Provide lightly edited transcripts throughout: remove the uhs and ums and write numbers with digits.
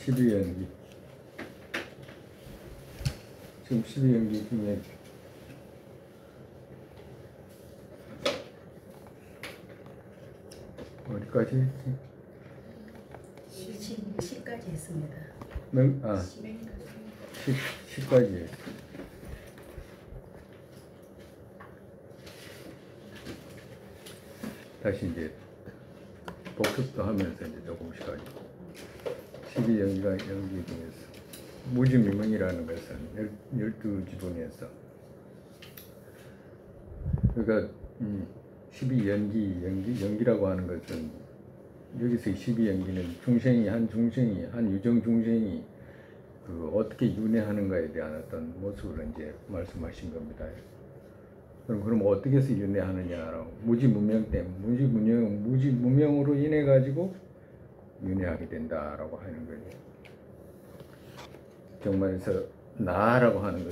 12연기. 지금 12연기 중에 어디까지 했지? 시까지 했습니다. 시까지 했어. 다시 이제 복습도 하면서 이제 조금씩 하죠. 12연기가 연기 중에서 무지미명이라는 것은 12지분에서 그러니까 12연기라고 하는 것은 여기서 12연기는 한 유정 중생이 그 어떻게 윤회하는가에 대한 어떤 모습을 이제 말씀하신 겁니다. 그럼 어떻게 해서 윤회하느냐라고 무지무명 때문에 무지무명으로 인해 가지고 윤회하게 된다라고 하는 거예요. 정말에서 나라고 하는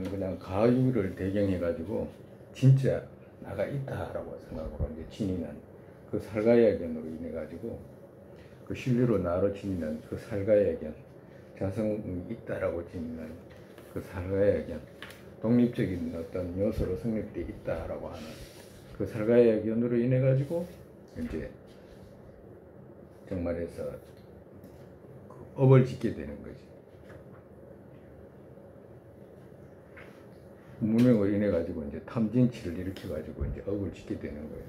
그냥 가유를 배경해 가지고 진짜 나가 있다라고 생각으로 이제 지니는 그 살가야 견으로 인해 가지고 그 신뢰로 나로 지니는 그 살가야 견, 자성이 있다라고 지니는 그 살가야 견, 독립적인 어떤 요소로 성립되어 있다라고 하는 그 살가야 견으로 인해 가지고 이제 정말에서 그 업을 짓게 되는 거지. 무명으로 인해 가지고 이제 탐진치를 일으켜 가지고 이제 업을 짓게 되는 거예요.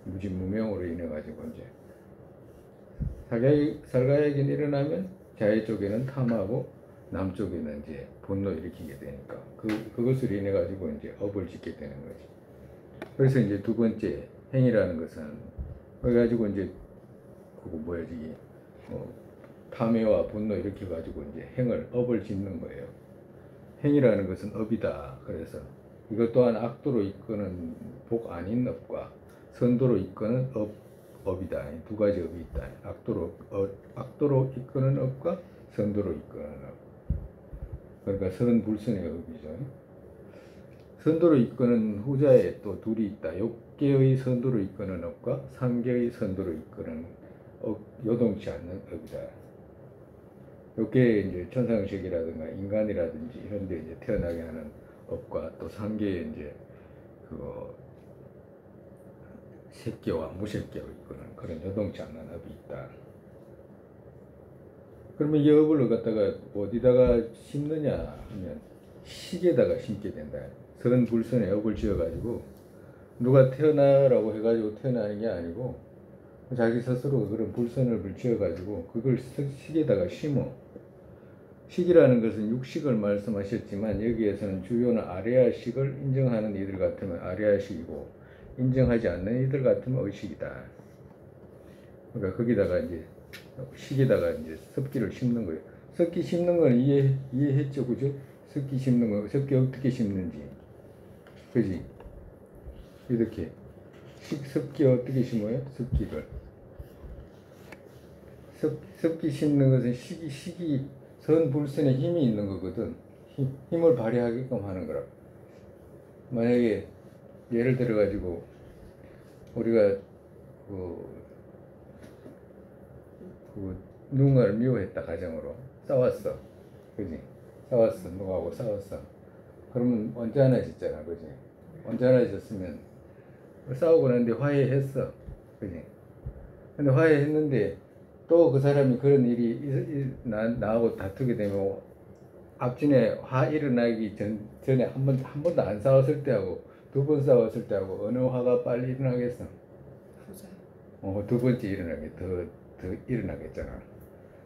무지무명으로 인해 가지고 이제 살가야견이 일어나면 자해 쪽에는 탐하고 남쪽에는 이제 분노 일으키게 되니까 그것으로 인해 가지고 이제 업을 짓게 되는 거지. 그래서 이제 두 번째 행이라는 것은 그래가지고 이제 그거 뭐야지 탐해와 분노 일으켜 가지고 이제 업을 짓는 거예요. 행이라는 것은 업이다. 그래서 이것 또한 악도로 이끄는 복 아닌 업과 선도로 이끄는 업이다. 두 가지 업이 있다. 악도로 이끄는 업과 선도로 이끄는 업. 그러니까 선불선의 업이죠. 선도로 이끄는 후자에 또 둘이 있다. 6개의 선도로 이끄는 업과 3개의 선도로 이끄는 요동치 않는 업이다. 이게 이제 천상sek이라든가 인간이라든지 이런 데 이제 태어나게 하는 업과 또 3개의 이제 그거 색계와 무색계로 이끄는 그런 요동치 않는 업이 있다. 그러면 이 업을 갖다가 어디다가 심느냐 하면 식에다가 심게 된다. 선불선의 업을 지어가지고 누가 태어나라고 해가지고 태어나는 게 아니고 자기 스스로 그런 불선을 지어가지고 그걸 식에다가 심어. 식이라는 것은 육식을 말씀하셨지만 여기에서는 주요는 아레아식을 인정하는 이들 같으면 아레아식이고 인정하지 않는 이들 같으면 의식이다. 그러니까 거기다가 이제 식에다가 이제 습기를 심는 거예요. 습기 심는 건 이해했죠, 그죠? 습기 심는 거, 습기 어떻게 심는지, 그지? 이렇게 습기 어떻게 심어요? 습기를 습기 심는 것은 식이 선불선에 힘이 있는 거거든. 힘을 발휘하게끔 하는 거라. 만약에 예를 들어 가지고 우리가 누군가를 미워했다. 가정으로 싸웠어, 그지? 누구하고 싸웠어. 그러면 언짢아졌잖아, 그지? 언짢아졌으면 싸우고 났는데 화해했어, 그지? 근데 화해했는데 또 그 사람이 그런 일이 나하고 다투게 되면 앞전에 화 일어나기 전에 한 번도 안 싸웠을 때하고 두 번 싸웠을 때하고 어느 화가 빨리 일어나겠어? 두 번째 일어나게 더 일어나겠잖아.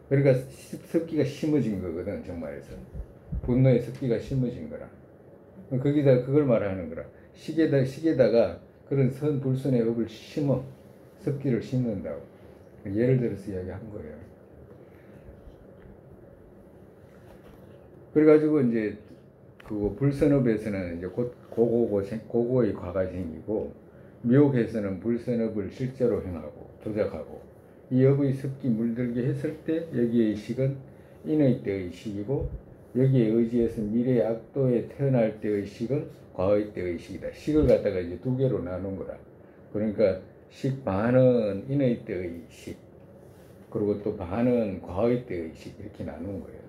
그러니까 습기가 심어진 거거든. 정말에서 분노의 습기가 심어진 거라. 거기다 그걸 말하는 거라. 식에다가 그런 선불선의 업을 심어. 습기를 심는다고. 예를 들어서 이야기한 거예요. 그래가지고 이제 그 불선업에서는 이제 곧 고고의 과가 생기고, 미혹에서는 불선업을 실제로 행하고 조작하고, 이 업의 습기 물들게 했을 때 여기의 식은 인의 때의 식이고, 여기에 의지해서 미래의 악도에 태어날 때의 식은 과의 때의 식이다. 식을 갖다가 이제 두 개로 나눈 거라. 그러니까 식 반은 인의 때의 식, 그리고 또 반은 과의 때 의식 이렇게 나눈 거예요.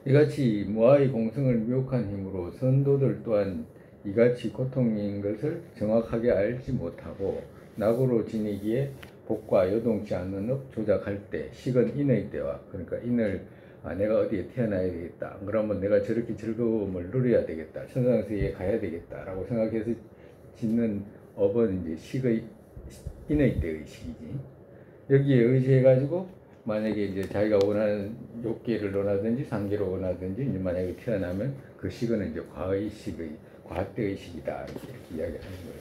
이같이 무아의 공성을 미혹한 힘으로 선도들 또한 이같이 고통인 것을 정확하게 알지 못하고 낙으로 지니기에 복과 여동치 않는 업 조작할 때 식은 인의 때와 그러니까 인을 내가 어디에 태어나야 되겠다. 그러면 내가 저렇게 즐거움을 누려야 되겠다. 천상세계에 가야 되겠다라고 생각해서 짓는 업은 이제 식의 인의 때의 식이지. 여기에 의지해가지고 만약에 이제 자기가 원하는 욕계를 원하든지 상계를 원하든지 이제 만약에 태어나면 그 식은 이제 과의 식의 과때의 식이다 이렇게 이야기하는 거예요.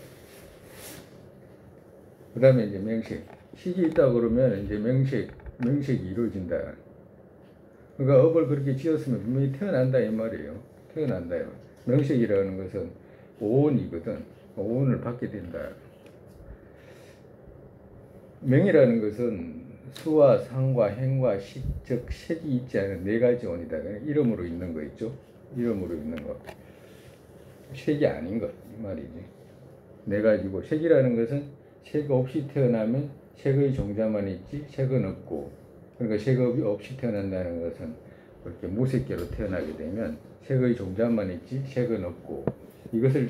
그 다음에 이제 명색 식이 있다 그러면 이제 명색이 이루어진다. 그러니까 업을 그렇게 지었으면 분명히 태어난다 이 말이에요. 태어난다요. 명색이라는 것은 오온이거든. 오온을 받게 된다. 명이라는 것은 수와 상과 행과 식, 즉 색이 있지 않은 네 가지 온이다. 이름으로 있는 거 있죠. 이름으로 있는 거. 색이 아닌 것 이 말이지. 네 가지고 색이라는 것은 색 없이 태어나면 색의 종자만 있지 색은 없고, 그러니까 색 없이 태어난다는 것은 그렇게 무색계로 태어나게 되면 색의 종자만 있지 색은 없고, 이것을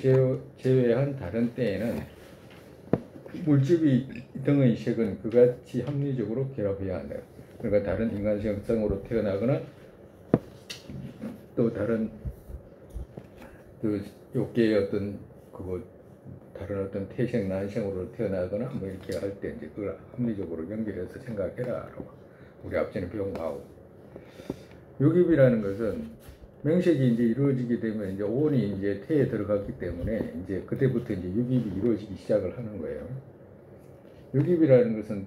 제외한 다른 때에는 물집이 등의 색은 그같이 합리적으로 결합해야 한다. 그러니까 다른 인간 생성으로 태어나거나 또 다른 그 욕계의 어떤 그거 다른 어떤 태생 난생으로 태어나거나 뭐 이렇게 할 때 이제 그걸 합리적으로 연결해서 생각해라라고 우리 앞전에 배운 거하고. 육입이라는 것은 명색이 이제 이루어지게 되면 이제 오온이 이제 태에 들어갔기 때문에 이제 그때부터 이제 육입이 이루어지기 시작을 하는 거예요. 육입이라는 것은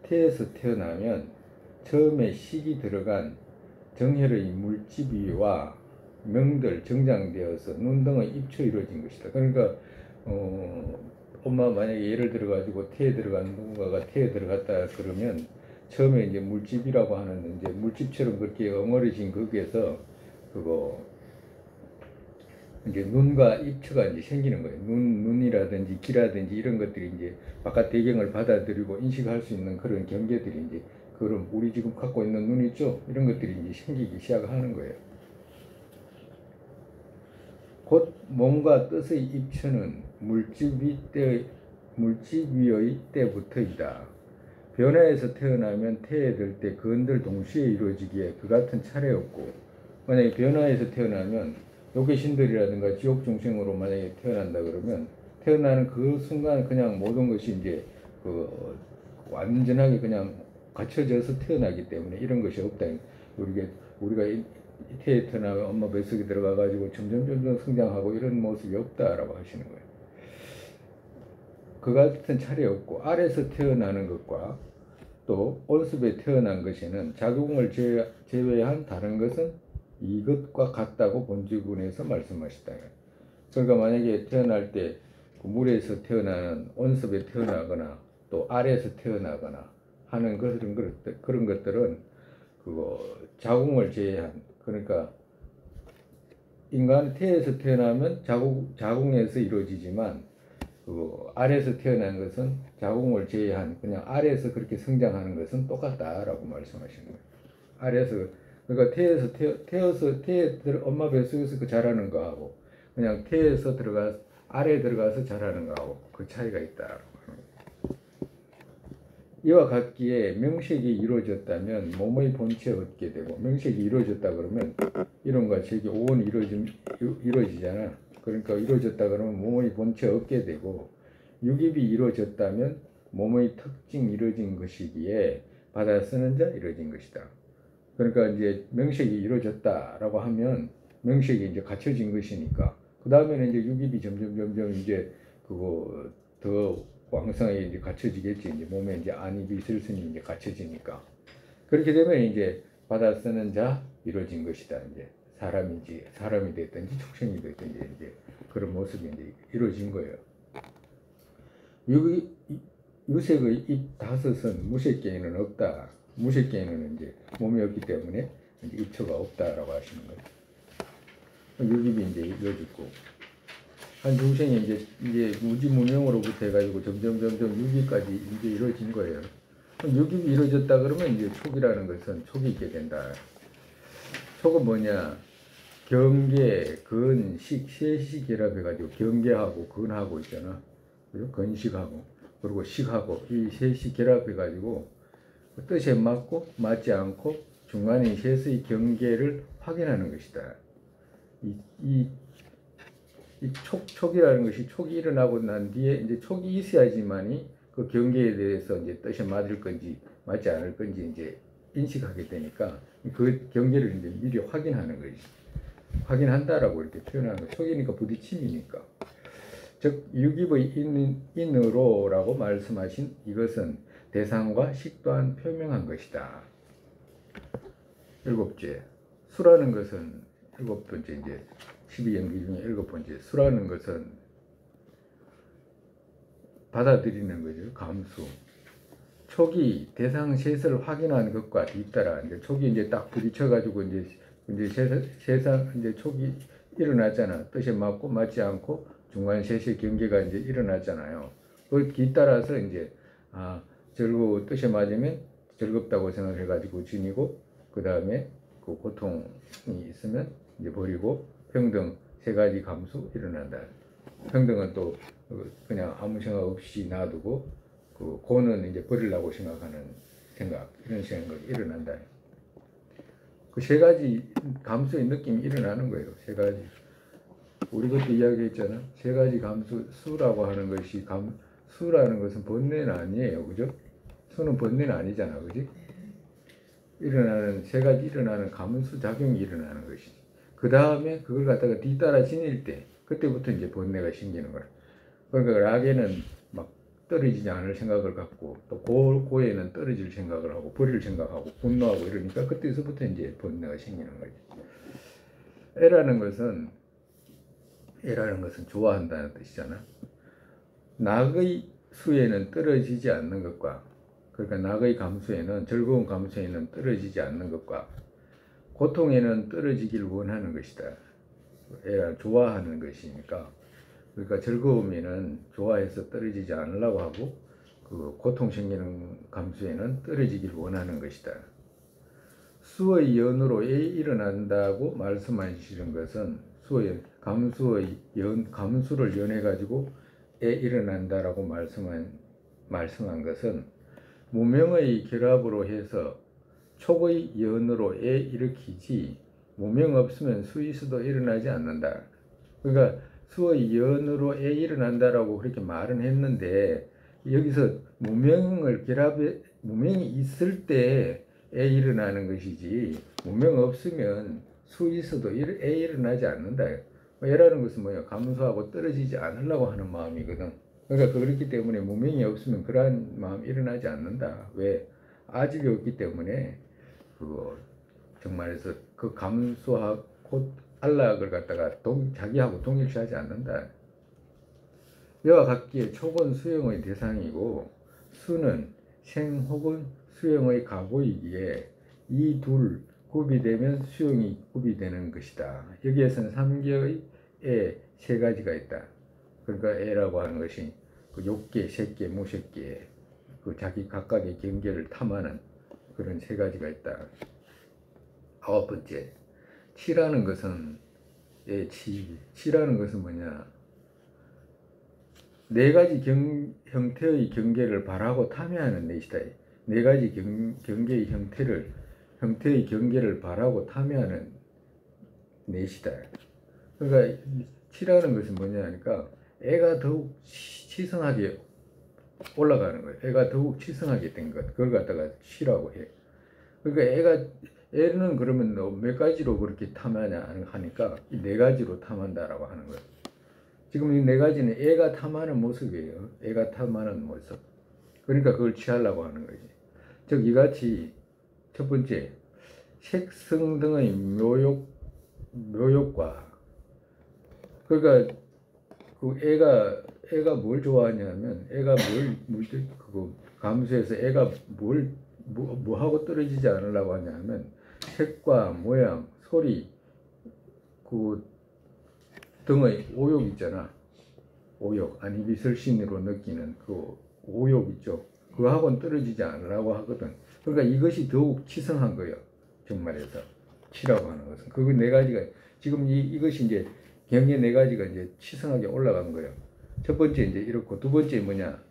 태에서 태어나면 처음에 식이 들어간 정혈의 물집이와 명들 정장되어서 눈 등의 입초 이루어진 것이다. 그러니까 엄마 만약에 예를 들어 가지고 태에 들어간 누군가가 태에 들어갔다 그러면 처음에 이제 물집이라고 하는 이제 물집처럼 그렇게 엉어려진 거기에서 그거 이제 눈과 입처가 이제 생기는 거예요. 눈이라든지 귀라든지 이런 것들이 이제 바깥 배경을 받아들이고 인식할 수 있는 그런 경계들이 이제 그런 우리 지금 갖고 있는 눈 있죠? 이런 것들이 이제 생기기 시작하는 거예요. 곧 몸과 뜻의 입처는 물집위의 때부터이다. 변화에서 태어나면 태에 들 때 그은들 동시에 이루어지기에 그 같은 차례 없고, 만약에 변화에서 태어나면 요괴신들이라든가 지옥 중생으로 만약에 태어난다 그러면 태어나는 그 순간 그냥 모든 것이 이제 그 완전하게 그냥 갖춰져서 태어나기 때문에 이런 것이 없다. 우리가 태에 태어나면 엄마 뱃속에 들어가 가지고 점점 성장하고 이런 모습이 없다라고 하시는 거예요. 그 같은 차례 없고, 아래서 태어나는 것과 또 온습에 태어난 것에는 작용을 제외한 다른 것은 이것과 같다고 본지군에서 말씀하시다. 그러니까 만약에 태어날 때 물에서 태어나는 온습에 태어나거나 또 아래에서 태어나거나 하는 그런 것들은 그거 자궁을 제외한, 그러니까 인간 태에서 태어나면 자궁에서 이루어지지만 그 아래에서 태어난 것은 자궁을 제외한 그냥 아래에서 그렇게 성장하는 것은 똑같다라고 말씀하시는 거예요. 아래에서 그러니까 엄마 뱃속에서 그 자라는 거하고 그냥 태에서 아래에 들어가서 자라는 거하고 그 차이가 있다라고 하는 거예요. 이와 같기에 명색이 이루어졌다면 몸의 본체 얻게 되고, 명색이 이루어졌다 그러면 이론과 저기 오온이 이루어지잖아. 그러니까 이루어졌다 그러면 몸의 본체 얻게 되고, 육입이 이루어졌다면 몸의 특징 이루어진 것이기에 받아 쓰는 자 이루어진 것이다. 그러니까 이제 명색이 이루어졌다라고 하면 명색이 이제 갖춰진 것이니까 그 다음에는 이제 육입이 점점 이제 그거 더 왕성하게 이제 갖춰지겠지. 이제 몸에 이제 안입이 슬슬 이제 갖춰지니까 그렇게 되면 이제 받아 쓰는 자 이루어진 것이다. 이제 사람이 됐든지畜생이 됐든지 이제 그런 모습이 이제 이루어진 거예요. 유색의 입 다섯은 무색계에는 없다. 무색계에는 이제 몸이 없기 때문에 이제 입처가 없다라고 하시는 거예요. 육입이 이제 이루어지고 한 중생이 이제 무지무명으로부터 해가지고 점점 육입까지 이제 이루어진 거예요. 육입이 이루어졌다 그러면 이제 촉이라는 것은 촉이 있게 된다. 촉은 뭐냐? 경계, 근, 식, 세식 결합해가지고 경계하고 근하고 있잖아. 그리고 근식하고 그리고 식하고 이 세식 결합해가지고 뜻에 맞고 맞지 않고 중간에 셋의 경계를 확인하는 것이다. 이 촉이라는 것이 촉이 일어나고 난 뒤에 이제 촉이 있어야지만이 그 경계에 대해서 이제 뜻이 맞을 건지 맞지 않을 건지 이제 인식하게 되니까 그 경계를 이제 미리 확인하는 거지. 확인한다라고 이렇게 표현하는 거. 촉이니까 부딪힘이니까. 즉 유기의 인으로라고 말씀하신 이것은 대상과 식 또한 표명한 것이다. 일곱째, 수라는 것은 일곱 번째 이제 12연기 중에 일곱 번째 수라는 것은 받아들이는 거죠. 감수. 촉이 대상 셋을 확인하는 것과 뒤따라 이제 촉이 이제 딱 부딪혀가지고 이제 세상 이제 촉이 일어났잖아. 뜻에 맞고 맞지 않고 중간 셋의 경계가 이제 일어났잖아요. 그 뒤따라서 이제 즐거워 뜻에 맞으면 즐겁다고 생각해가지고 지니고 그 다음에 그 고통이 있으면 이제 버리고 평등 세 가지 감수 일어난다. 평등은 또 그냥 아무 생각 없이 놔두고 그 고는 이제 버리려고 생각하는 생각 이런 생각이 일어난다. 그 세 가지 감수의 느낌이 일어나는 거예요. 세 가지. 우리 그때 이야기했잖아. 세 가지 감수 수라고 하는 것이 수라는 것은 번뇌는 아니에요. 그죠? 수는 번뇌는 아니잖아. 그지? 일어나는 세 가지 일어나는 감수 작용이 일어나는 것이지. 그 다음에 그걸 갖다가 뒤따라 지닐 때 그때부터 이제 번뇌가 생기는 거야. 그러니까 락에는 막 떨어지지 않을 생각을 갖고 또 고에는 떨어질 생각을 하고 버릴 생각하고 분노하고 이러니까 그때서부터 이제 번뇌가 생기는 거지. 애라는 것은 좋아한다는 뜻이잖아. 낙의 수에는 떨어지지 않는 것과 그러니까 낙의 감수에는 즐거운 감수에는 떨어지지 않는 것과 고통에는 떨어지길 원하는 것이다. 애가 좋아하는 것이니까 그러니까 즐거움에는 좋아해서 떨어지지 않으려고 하고 그 고통 생기는 감수에는 떨어지길 원하는 것이다. 수의 연으로 애 일어난다고 말씀하시는 것은 수의 감수를 연해 가지고 애 일어난다라고 말씀한 것은 무명의 결합으로 해서 촉의 연으로 애 일으키지 무명 없으면 수의수도 일어나지 않는다. 그러니까 수의 연으로 애 일어난다라고 그렇게 말은 했는데 여기서 무명이 있을 때 애 일어나는 것이지 무명 없으면 수의수도 애 일어나지 않는다. 애라는 것은 뭐야? 감수하고 떨어지지 않으려고 하는 마음이거든. 그러니까 그렇기 때문에 무명이 없으면 그러한 마음 일어나지 않는다. 왜? 아집이 없기 때문에 그거 정말해서 그 감수하고 안락을 갖다가 자기하고 동일시하지 않는다. 이와 같기에 촉은 수용의 대상이고 수는 생 혹은 수용의 가고이기에 이 둘 구비되면 수용이 구비되는 것이다. 여기에서는 3개의 애 세 가지가 있다. 그러니까 애라고 하는 것이 그 욕계, 색계, 무색계 그 자기 각각의 경계를 탐하는 그런 세 가지가 있다. 아홉 번째, 치라는 것은 치라는 것은 뭐냐? 네 가지 형태의 경계를 바라고 탐해하는 넷이다. 네 가지 경계의 형태의 경계를 바라고 탐해하는 넷이다. 그러니까 치라는 것은 뭐냐 하니까 애가 더욱 치성하게 올라가는 거예요. 애가 더욱 치성하게 된 것. 그걸 갖다가 치라고 해. 그러니까 애는 그러면 몇 가지로 그렇게 탐하냐 하니까 이 네 가지로 탐한다라고 하는 거예요. 지금 이 네 가지는 애가 탐하는 모습이에요. 애가 탐하는 모습. 그러니까 그걸 취하려고 하는 거지. 즉 이같이 첫 번째 색성 등의 묘욕과 그러니까 그 애가 뭘 좋아하냐면 애가 그거 감수해서 애가 뭐 하고 떨어지지 않으려고 하냐면 색과 모양, 소리 그 등의 오욕 있잖아. 오욕, 아니 미설신으로 느끼는 그 오욕 있죠. 그거하고는 떨어지지 않으라고 하거든. 그러니까 이것이 더욱 치성한 거예요. 정말에서 치라고 하는 것은 그거 네 가지가 지금 이것이 이제 경계 네 가지가 이제 치성하게 올라간 거예요. 첫 번째 이제 이렇고 두 번째 뭐냐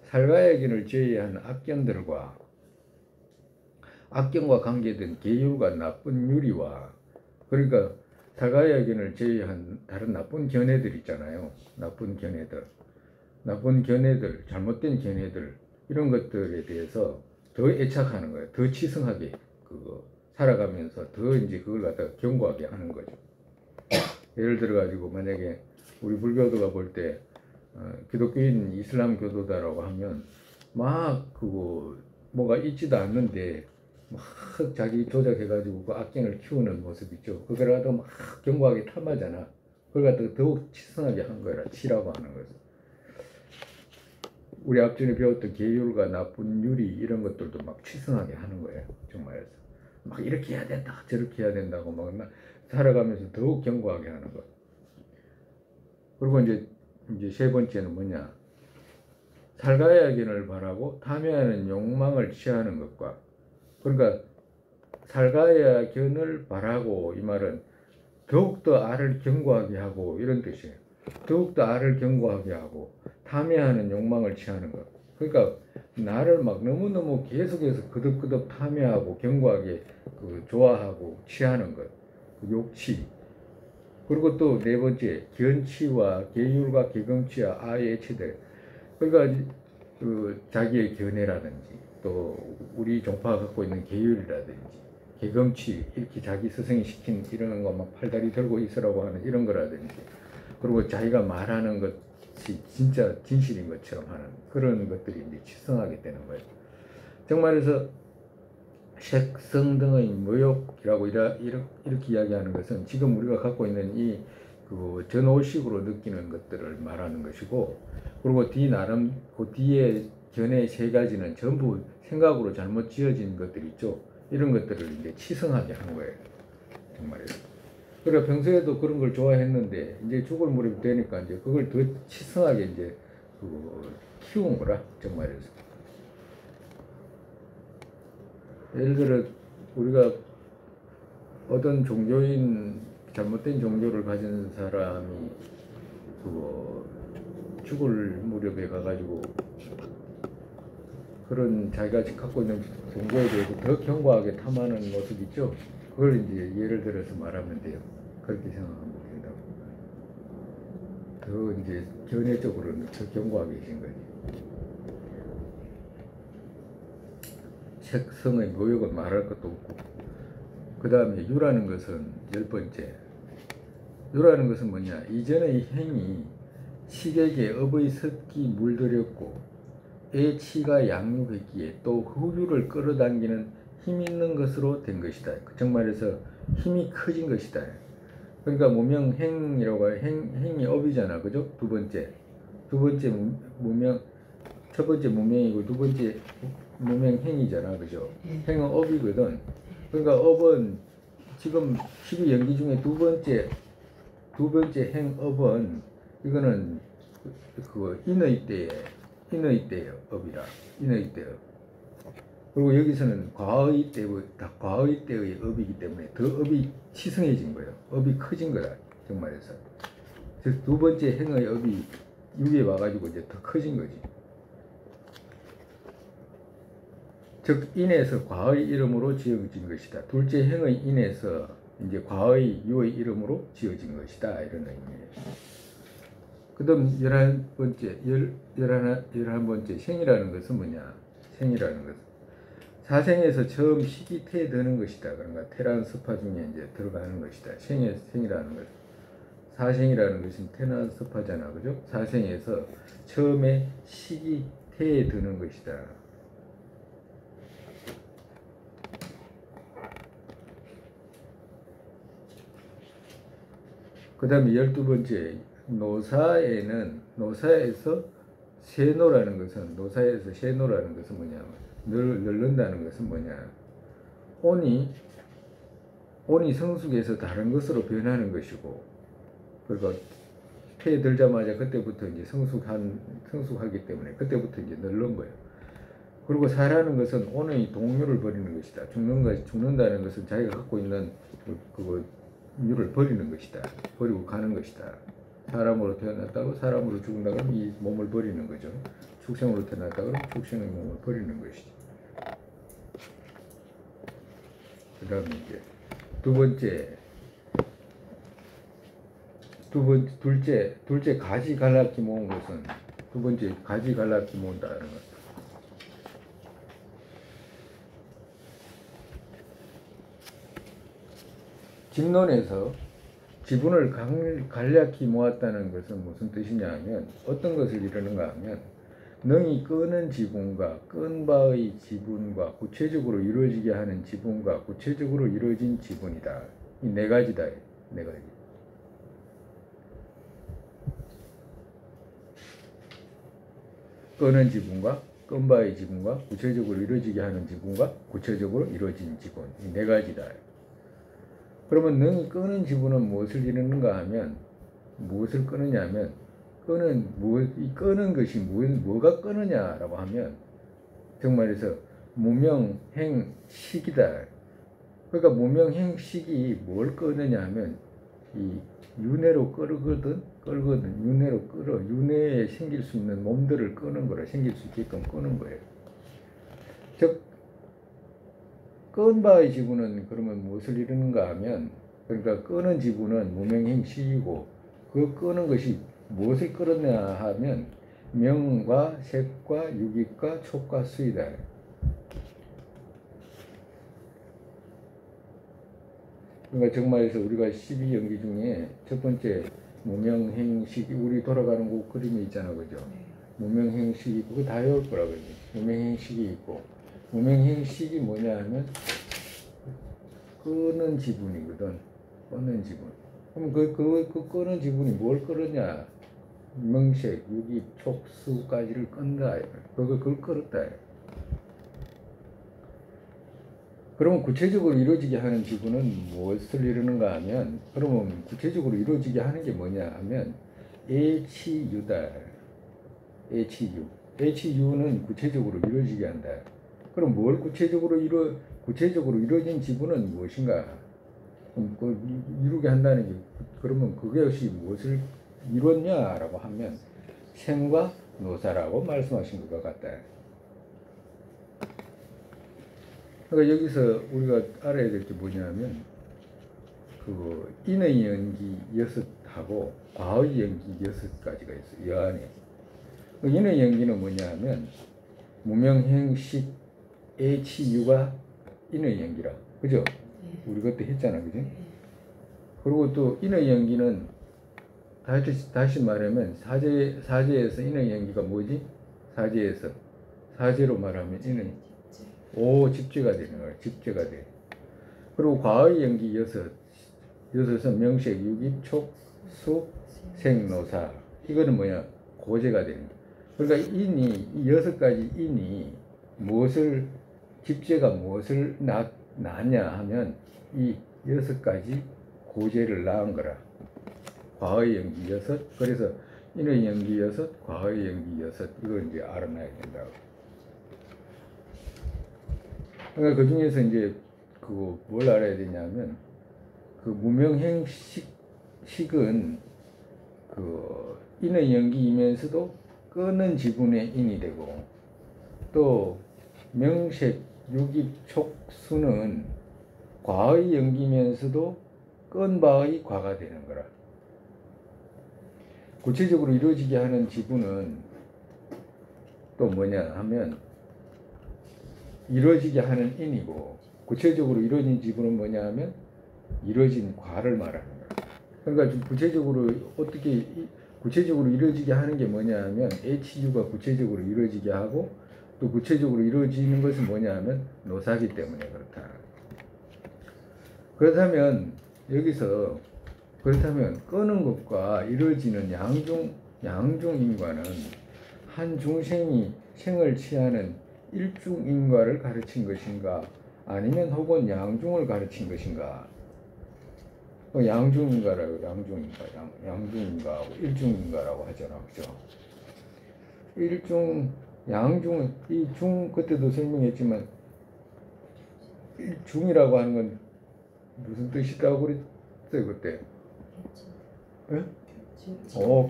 살가야견을 제외한 악견과 관계된 계율과 나쁜 유리와 그러니까 살가야견을 제외한 다른 나쁜 견해들 있잖아요. 나쁜 견해들, 잘못된 견해들 이런 것들에 대해서 더 애착하는 거예요. 더 치성하게 그거 살아가면서 더 이제 그걸 갖다가 견고하게 하는 거죠. 예를 들어 가지고 만약에 우리 불교도가 볼 때 기독교인 이슬람 교도다라고 하면 막 그거 뭐가 있지도 않는데 막 자기 조작해가지고 그 악견을 키우는 모습 있죠. 그걸 갖다가 막 견고하게 탐하잖아. 그걸 갖다가 더욱 치성하게 한 거라 치라고 하는 거죠. 우리 앞전에 배웠던 계율과 나쁜 유리 이런 것들도 막 치성하게 하는 거예요. 정말에서 막 이렇게 해야 된다 저렇게 해야 된다고 막 살아가면서 더욱 견고하게 하는 거. 그리고 이제 세 번째는 뭐냐 살가야견을 바라고 탐해하는 욕망을 취하는 것과 그러니까 살가야견을 바라고 이 말은 더욱더 알을 견고하게 하고 이런 뜻이에요. 더욱더 알을 견고하게 하고 탐해하는 욕망을 취하는 것. 그러니까 나를 막 너무너무 계속해서 그득그득 탐해하고 견고하게 좋아하고 취하는 것. 욕치. 그리고 또 네 번째 견치와 계율과 계경치와 아의 치들. 그러니까 자기의 견해라든지 또 우리 종파가 갖고 있는 계율이라든지 계경치 이렇게 자기 스승이 시킨 이런 거 막 팔다리 들고 있으라고 하는 이런 거라든지 그리고 자기가 말하는 것이 진짜 진실인 것처럼 하는 그런 것들이 이제 치성하게 되는 거예요. 정말에서 색성 등의 모욕이라고 이렇게 이야기하는 것은 지금 우리가 갖고 있는 이 전오식으로 느끼는 것들을 말하는 것이고 그리고 그 뒤에 견해 세 가지는 전부 생각으로 잘못 지어진 것들 있죠. 이런 것들을 이제 치성하게 한 거예요. 정말에서. 그래 평소에도 그런 걸 좋아했는데 이제 죽을 무렵이 되니까 이제 그걸 더 치성하게 이제 키운 거라 정말에서. 예를 들어 우리가 어떤 잘못된 종교를 가진 사람이 죽을 무렵에 가가지고 그런 자기가 갖고 있는 종교에 대해서 더 견고하게 탐하는 모습 있죠. 그걸 이제 예를 들어서 말하면 돼요. 그렇게 생각하면 된다고. 더 이제 견해적으로는 더 견고하게 계신 거지. 색성의 모욕은 말할 것도 없고 그 다음에 유라는 것은 10번째 유라는 것은 뭐냐 이전의 행이 식에게 업의 습기 물들였고 애 치가 양육했기에 또 후유를 끌어당기는 힘 있는 것으로 된 것이다. 정말해서 힘이 커진 것이다. 그러니까 무명행이라고 행이 업이잖아. 그죠? 두 번째 무명 첫 번째 무명이고 두 번째 무명행이잖아. 그죠? 행은 업이거든. 그러니까 업은 지금 12연기 중에 두 번째 행업은 이거는 인의 때예요. 업이라. 인의 때업. 그리고 여기서는 과의 때의 업이기 때문에 더 업이 치성해진 거예요. 업이 커진 거다. 정말에서. 두 번째 행의 업이 여기에 와가지고 이제 더 커진 거지. 즉 인에서 과의 이름으로 지어진 것이다. 둘째 행의 인에서 이제 과의 유의 이름으로 지어진 것이다. 이런 의미예요. 그 다음 11번째 생이라는 것은 뭐냐. 생이라는 것은 사생에서 처음 식이 태어드는 것이다. 그러니까 태란 스파 중에 이제 들어가는 것이다. 생이라는 것은 사생이라는 것은 태난 스파잖아. 그죠? 사생에서 처음에 식이 태어드는 것이다. 그 다음에 12번째 노사에서 세노라는 것은 뭐냐 늙는다는 것은 뭐냐 온이 성숙에서 다른 것으로 변하는 것이고 그리고 태에 들자마자 그때부터 이제 성숙하기 때문에 그때부터 이제 늙는 거예요. 그리고 사라는 것은 오너의 동료를 버리는 것이다. 죽는다는 것은 자기가 갖고 있는 그거 유를 버리는 것이다. 버리고 가는 것이다. 사람으로 태어났다고 사람으로 죽는다 그러면 이 몸을 버리는 거죠. 축생으로 태어났다 그러면 축생의 몸을 버리는 것이죠. 그 다음에 이제 둘째 가지 갈라키 모은 것은 두 번째 가지 갈라키 모은다는 것. 집론에서 지분을 간략히 모았다는 것은 무슨 뜻이냐 하면 어떤 것을 이루는가 하면 능히 끄는 지분과 끈 바의 지분과 구체적으로 이루어지게 하는 지분과 구체적으로 이루어진 지분이다. 이 네 가지다. 네 가지. 끄는 지분과 끈 바의 지분과 구체적으로 이루어지게 하는 지분과 구체적으로 이루어진 지분. 이 네 가지다. 그러면 능히 끄는 지분은 무엇을 이루는가 하면 무엇을 끄느냐 하면 이 끄는 것이 뭐가 끄느냐라고 하면 정말에서 무명행식이다. 그러니까 무명행식이 뭘 끄느냐 하면 이 윤회로 끌거든 윤회로 끌어 윤회에 생길 수 있는 몸들을 끄는 거라. 생길 수 있게끔 끄는 거예요. 즉 끈 바의 지분은 그러면 무엇을 이루는가 하면 그러니까 끄는 지분은 무명행식이고 그 끄는 것이 무엇을 끌었냐 하면 명과 색과 유익과 촉과 수이다. 그러니까 정말에서 우리가 12연기 중에 첫 번째 무명행식이 우리 돌아가는 곳 그림이 있잖아, 그죠? 무명행식이 그거 다 외울 거라고 그러지. 무명행식이 있고 무명행식이 뭐냐 하면 끄는 지분이거든. 끄는 지분. 그럼 그 끄는 지분이 뭘 끄느냐? 명색, 유기, 촉수까지를 끈다. 그걸 끌었다. 그러면 구체적으로 이루어지게 하는 지분은 무엇을 이루는가 하면 그러면 구체적으로 이루어지게 하는 게 뭐냐 하면 HU다. HU는 구체적으로 이루어지게 한다. 그럼 뭘 구체적으로 이루어진 지분은 무엇인가? 그럼 이루게 한다는 게 그러면 그것이 무엇을 이뤘냐라고 하면 생과 노사라고 말씀하신 것과 같다. 그러니까 여기서 우리가 알아야 될 게 뭐냐면 그 인의 연기 6하고 과의 연기 6가지가 있어요. 이 안에. 그 인의 연기는 뭐냐면 무명행식 HU가 인의 연기라. 그죠? 우리 그때 했잖아. 그죠? 그리고 또 인의 연기는 다시 말하면 사제에서 인의 연기가 뭐지? 사제로 말하면 인의 집제가 되는 거야. 집제가 돼. 그리고 과의 연기 6은 명색, 유기, 촉, 수, 생, 노사. 이거는 뭐냐? 고제가 되는 거야. 그러니까 이 6가지 인이 집제가 무엇을 낳냐 하면 이 6가지 고제를 낳은 거라. 과의 연기 6, 그래서 인의 연기 6, 과의 연기 6, 이걸 이제 알아놔야 된다고. 그러니까 그 중에서 이제 뭘 알아야 되냐면 그 무명행식은 그 인의 연기이면서도 끄는 지분의 인이 되고 또 명색, 유기, 촉수는 과의 연기면서도 끈 바의 과가 되는 거라. 구체적으로 이루어지게 하는 지분은 또 뭐냐 하면 이루어지게 하는 인이고 구체적으로 이루어진 지분은 뭐냐 하면 이루어진 과를 말하는 거야. 그러니까 좀 구체적으로 이루어지게 하는 게 뭐냐 하면 HU가 구체적으로 이루어지게 하고 또 구체적으로 이루어지는 것은 뭐냐 하면 노사기 때문에 그렇다. 그렇다면 여기서 끄는 것과 이루어지는 양중인과는 한 중생이 생을 취하는 일중인과를 가르친 것인가 아니면 혹은 양중을 가르친 것인가? 양중인과하고 일중인과라고 하잖아, 그죠? 양중, 이 중, 그때도 설명했지만, 중이라고 하는 건 무슨 뜻이라고 그랬어요, 그때? 예?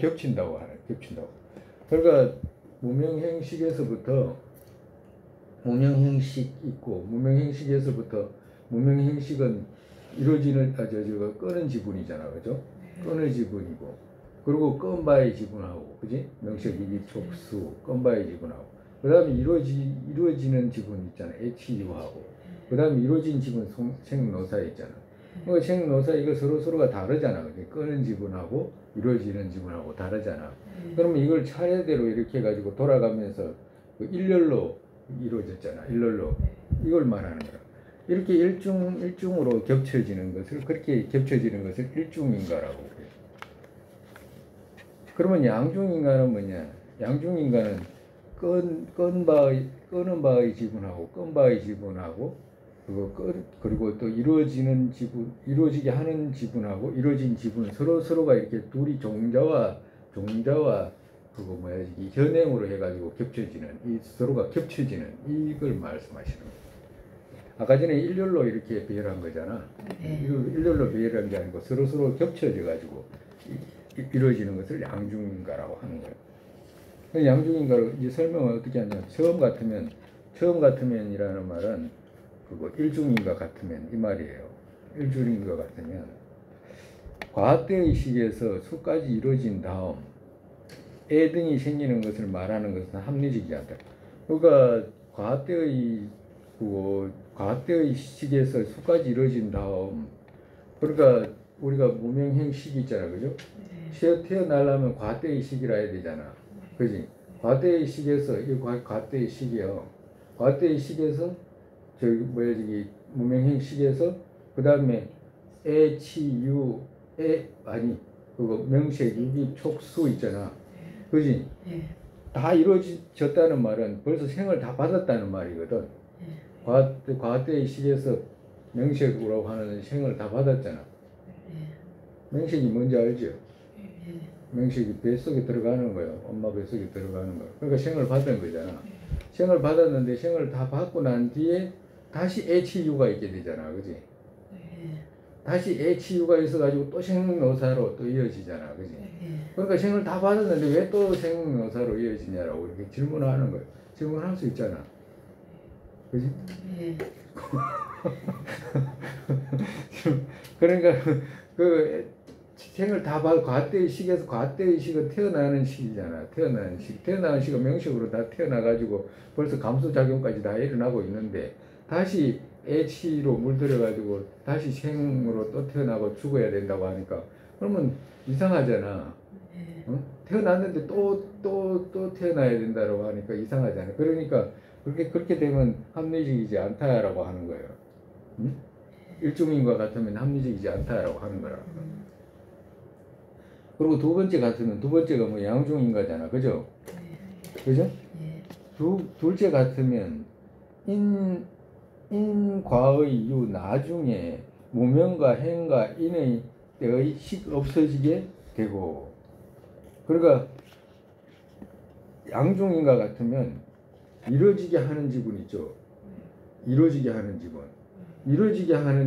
겹친다고 하네, 겹친다고. 그러니까, 무명행식에서부터, 무명행식 있고, 무명행식에서부터, 무명행식은 이루어지는, 끄는 지분이잖아, 그죠? 끄는 지분이고, 그리고 끈바의 지분하고, 그지? 명식, 이기, 촉수, 끈바의 지분하고, 그 다음에 이루어지는 지분 있잖아, HU하고, 그 다음에 이루어진 지분, 생노사 있잖아. 그러니까 생노사 이거 서로가 다르잖아, 그지? 끄는 지분하고, 이루어지는 지분하고 다르잖아. 그러면 이걸 차례대로 이렇게 해가지고 돌아가면서 그 일렬로 이루어졌잖아, 일렬로. 이걸 말하는 거야. 이렇게 일중으로 겹쳐지는 것을, 그렇게 겹쳐지는 것을 일중인가라고 그래요. 그러면 양중인가는 뭐냐? 양중인가는 끄는 바의 지분하고, 끈 바의 지분하고, 그리고 또 이루어지는 지분, 이루어지게 하는 지분하고, 이루어진 지분, 서로가 이렇게 둘이 종자와, 이 현행으로 해가지고 겹쳐지는, 이 서로가 겹쳐지는, 이걸 말씀하시는 거예요. 아까 전에 일렬로 이렇게 배열한 거잖아. 일렬로 배열한 게 아니고 서로 겹쳐져가지고 이루어지는 것을 양중인가라고 하는 거예요. 양중인가를 이제 설명을 어떻게 하냐면, 처음 같으면이라는 말은 그거 일중인가 같으면 이 말이에요. 일중인가 같으면 과학대의 시기에서 수까지 이루어진 다음 애 등이 생기는 것을 말하는 것은 합리적이지 않다. 그러니까 과학대의 시기에서 수까지 이루어진 다음, 그러니까 우리가 무명행식이 있잖아, 그죠? 태어나려면 과학대의 시기라 해야 되잖아, 그지? 과학대의 시기에서, 이 과학대의 시기요. 과학대의 시기에서 무명행식에서 그 다음에 그거 명색, 유기, 촉수 있잖아, 그지? 다 이루어졌다는 말은 벌써 생을 다 받았다는 말이거든. 과학대의 시기에서 명색이라고 하는 생을 다 받았잖아. 명색이 뭔지 알죠? 명색이 뱃속에 들어가는 거예요. 엄마 뱃속에 들어가는 거예요. 그러니까 생을 받은 거잖아. 생을 받았는데 생을 다 받고 난 뒤에 다시 HU가 있게 되잖아, 그지? 다시 HU가 있어가지고 또 생노사로 또 이어지잖아, 그지? 그러니까 생을 다 받았는데 왜 또 생노사로 이어지냐라고 이렇게 질문하는 거예요. 질문할 수 있잖아, 그지? 그러니까 그 생을 다 받고 과학대의 시기은 태어나는 시기잖아. 태어나는 시기가 명식으로 다 태어나가지고 벌써 감수작용까지 다 일어나고 있는데 다시 H로 물들여가지고 다시 생으로 또 태어나고 죽어야 된다고 하니까 그러면 이상하잖아. 응? 태어났는데 또 태어나야 된다고 하니까 이상하잖아. 그러니까 그렇게 되면 합리적이지 않다라고 하는 거예요. 응? 일중인과 같으면 합리적이지 않다라고 하는 거라. 그리고 두 번째가 뭐 양중인가잖아, 그죠? 그죠? 둘째 같으면 인과의 유 나중에 무명과 행과 인의 때의 식 없어지게 되고, 그러니까 양중인과 같으면 이루어지게 하는 지분 있죠. 이루어지게 하는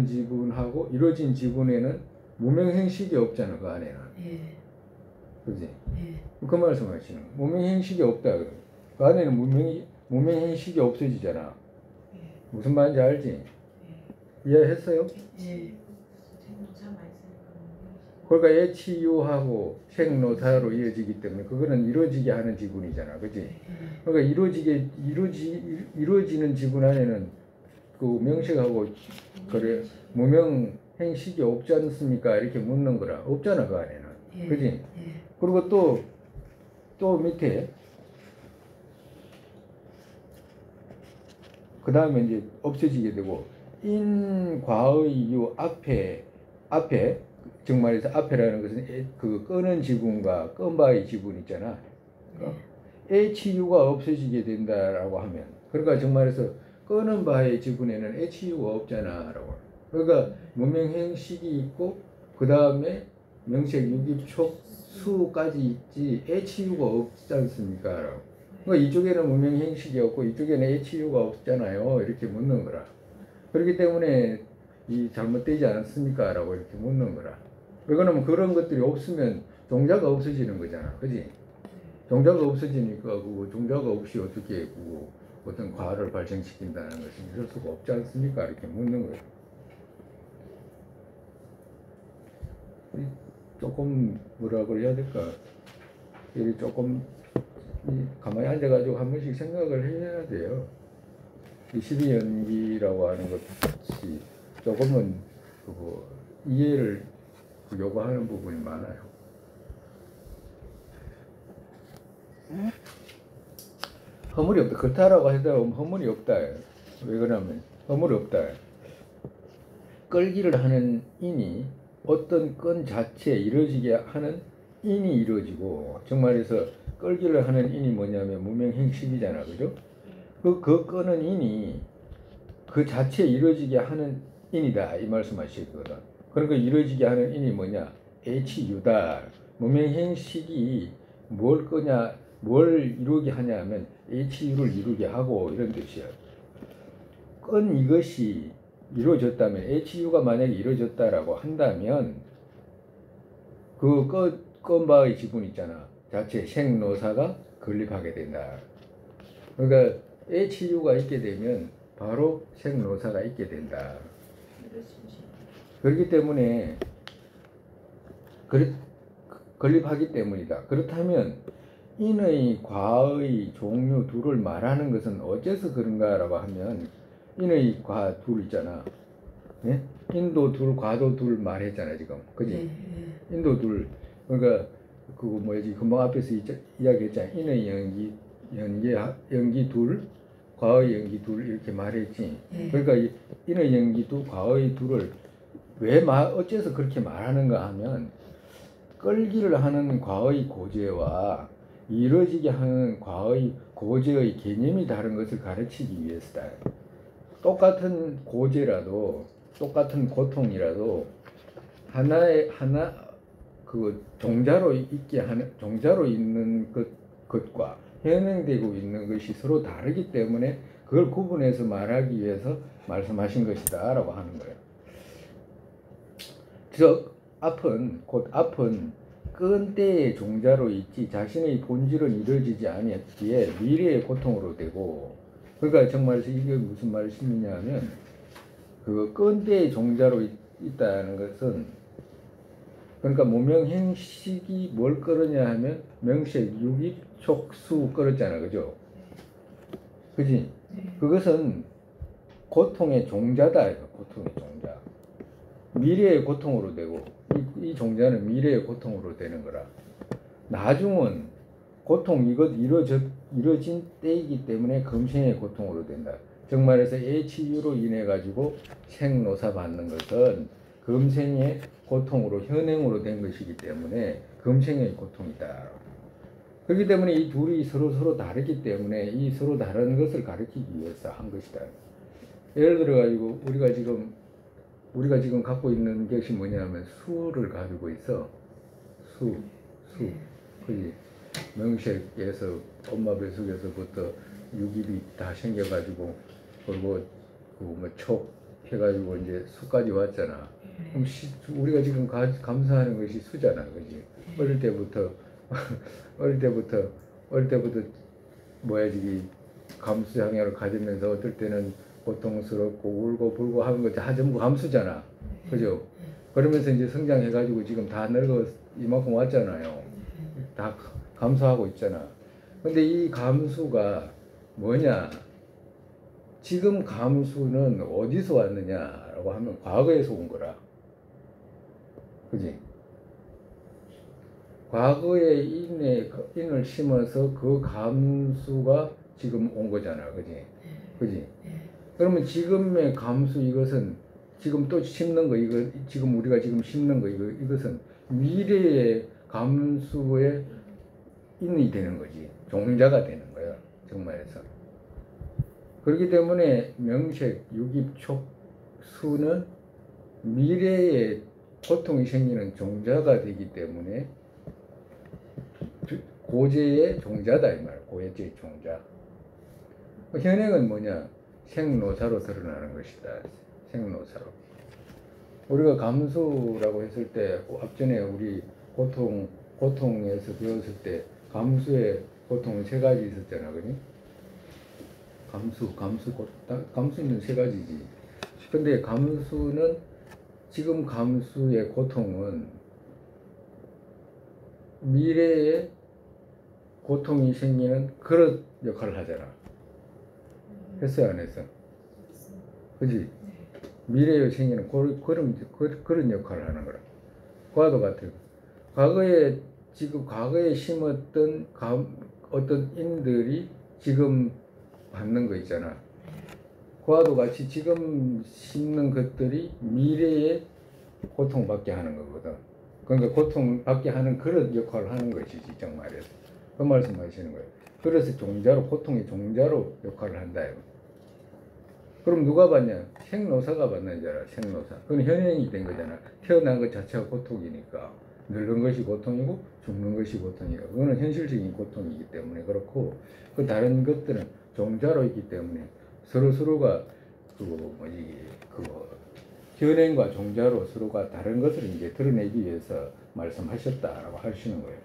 지분하고 이루어진 지분에는 무명행식이 없잖아, 그 안에는. 그지? 그 말씀하시는 거예요. 무명행식이 없다. 그 안에는 무명행식이 없어지잖아. 무슨 말인지 알지? 이해했어요? 그러니까 HU하고 생노사로 이어지기 때문에 그거는 이루어지게 하는 지분이잖아, 그지? 그러니까 이루어지는 지분 안에는 그 명식하고 그래 무명행식이 없지 않습니까? 이렇게 묻는 거라. 없잖아, 그 안에는. 그지? 그리고 또 밑에 그 다음에 이제 없어지게 되고, 인과의 유 앞에 정말에서 앞에라는 것은 그 끄는 지분과 끈바의 지분 있잖아. HU가 없어지게 된다라고 하면, 그러니까 정말에서 끄는 바의 지분에는 HU가 없잖아라고. 그러니까 무명행식이 있고 그 다음에 명색, 유기, 촉, 수까지 있지 HU가 없지 않습니까? 라고. 그러니까 이쪽에는 무명행식이 없고 이쪽에는 HU가 없잖아요. 이렇게 묻는 거라. 그렇기 때문에 이 잘못되지 않습니까? 라고 이렇게 묻는 거라. 왜 그러면 그런 것들이 없으면 종자가 없어지는 거잖아. 그지? 종자가 없어지니까 그 종자가 없이 어떻게 그 어떤 과를 발생시킨다는 것은 있을 수가 없지 않습니까? 이렇게 묻는 거예요. 조금 뭐라 그래야 될까? 이 조금 가만히 앉아가지고 한 번씩 생각을 해야 돼요. 이 12연기라고 하는 것이 조금은 그거 이해를 요구하는 부분이 많아요. 허물이 없다. 그렇다라고 해도 허물이 없다. 왜 그러냐면 허물이 없다. 끌기를 하는 인이 어떤 건 자체에 이루어지게 하는 인이 이루어지고, 정말해서 끌기를 하는 인이 뭐냐면 무명행식이잖아. 그죠? 그 끄는 인이 그 자체에 이루어지게 하는 인이다. 이 말씀하시거든. 그러니까 이루어지게 하는 인이 뭐냐? HU다. 무명행식이 뭘 끄냐, 뭘 이루게 하냐 하면 HU를 이루게 하고, 이런 뜻이야. 끈 이것이 이루어졌다면, HU가 만약에 이루어졌다라고 한다면 그 끈 바의 지분 있잖아. 자체 생노사가 건립하게 된다. 그러니까 HU가 있게 되면 바로 생노사가 있게 된다. 그렇기 때문에 건립하기 때문이다. 그렇다면 인의 과의 종류 둘을 말하는 것은 어째서 그런가라고 하면, 인의 과 둘 있잖아. 네? 인도 둘, 과도 둘 말했잖아 지금. 그지? 인도 둘. 그러니까 그거 뭐지? 금방 앞에서 이야기했잖아. 인의 연기 둘, 과의 연기 둘 이렇게 말했지. 그러니까 인의 연기 둘, 과의 둘을 어째서 그렇게 말하는가 하면, 끌기를 하는 과의 고제와 이루어지게 하는 과의 고제의 개념이 다른 것을 가르치기 위해서다. 똑같은 고제라도, 똑같은 고통이라도 하나 그 종자로 있는 것과 현행되고 있는 것이 서로 다르기 때문에 그걸 구분해서 말하기 위해서 말씀하신 것이다라고 하는 거예요. 즉 앞은 끈때의 종자로 있지 자신의 본질은 이루어지지 아니었기에 미래의 고통으로 되고, 그러니까 정말로 이게 무슨 말씀이냐 하면, 그 끈때의 종자로 있다는 것은, 그러니까 무명행식이 뭘 끌었냐 하면 명색, 유기, 촉수 끌었잖아. 그죠? 그지? 그것은 고통의 종자다. 고통의 종자. 미래의 고통으로 되고, 이 종자는 미래의 고통으로 되는 거라. 나중은 고통 이것 이루어진 때이기 때문에 금생의 고통으로 된다. 즉 말해서 HU로 인해 가지고 생노사 받는 것은 금생의 고통으로, 현행으로 된 것이기 때문에 금생의 고통이다. 그렇기 때문에 이 둘이 서로 다르기 때문에 이 서로 다른 것을 가르치기 위해서 한 것이다. 예를 들어 가지고 우리가 지금 갖고 있는 것이 뭐냐면 수를 가지고 있어. 수. 그지? 명색에서 엄마 뱃속에서부터 유기비 다 생겨가지고, 그리고 촉 해가지고 이제 수까지 왔잖아. 그럼 우리가 지금 감사하는 것이 수잖아. 그지? 어릴 때부터 뭐야지, 감수향연을 가지면서 어떨 때는 고통스럽고 울고 불고 하는 거 다 전부 감수잖아. 그죠? 그러면서 이제 성장해가지고 지금 다 늙어 이만큼 왔잖아요. 다 감수하고 있잖아. 근데 이 감수가 뭐냐? 지금 감수는 어디서 왔느냐라고 하면 과거에서 온 거라. 그지? 과거에 인을 심어서 그 감수가 지금 온 거잖아. 그지? 그지? 그러면 지금의 감수, 이것은 지금 또 심는 거, 지금 우리가 지금 심는 거, 이것은 미래의 감수의 인이 되는 거지. 종자가 되는 거야. 정말에서. 그렇기 때문에 명색, 유깁, 촉, 수는 미래에 고통이 생기는 종자가 되기 때문에 고제의 종자다 이 말. 고제의 종자. 현행은 뭐냐? 생노사로 드러나는 것이다. 생노사로. 우리가 감수라고 했을 때 앞전에 우리 고통에서 배웠을 때 감수의 고통은 세 가지 있었잖아, 그니? 감수는 세 가지지. 근데 감수는 지금 감수의 고통은 미래에 고통이 생기는 그런 역할을 하잖아. 했어요, 안 했어? 그지? 미래에 생기는 그런 역할을 하는 거라. 과도 같아요. 과거에 심었던 어떤 인들이 지금 받는 거 있잖아. 그와도 같이 지금 심는 것들이 미래에 고통받게 하는 거거든. 그러니까 고통받게 하는 그런 역할을 하는 것이지, 정말에서. 그 말씀 하시는 거예요. 그래서 고통의 종자로 역할을 한다. 그럼 누가 받냐? 생노사가 받는 줄 알아, 생노사. 그건 현행이 된 거잖아. 태어난 것 자체가 고통이니까. 늙은 것이 고통이고 죽는 것이 고통이고, 그거는 현실적인 고통이기 때문에 그렇고, 그 다른 것들은 종자로 있기 때문에 서로가 현행과 종자로 서로가 다른 것을 이제 드러내기 위해서 말씀하셨다라고 하시는 거예요.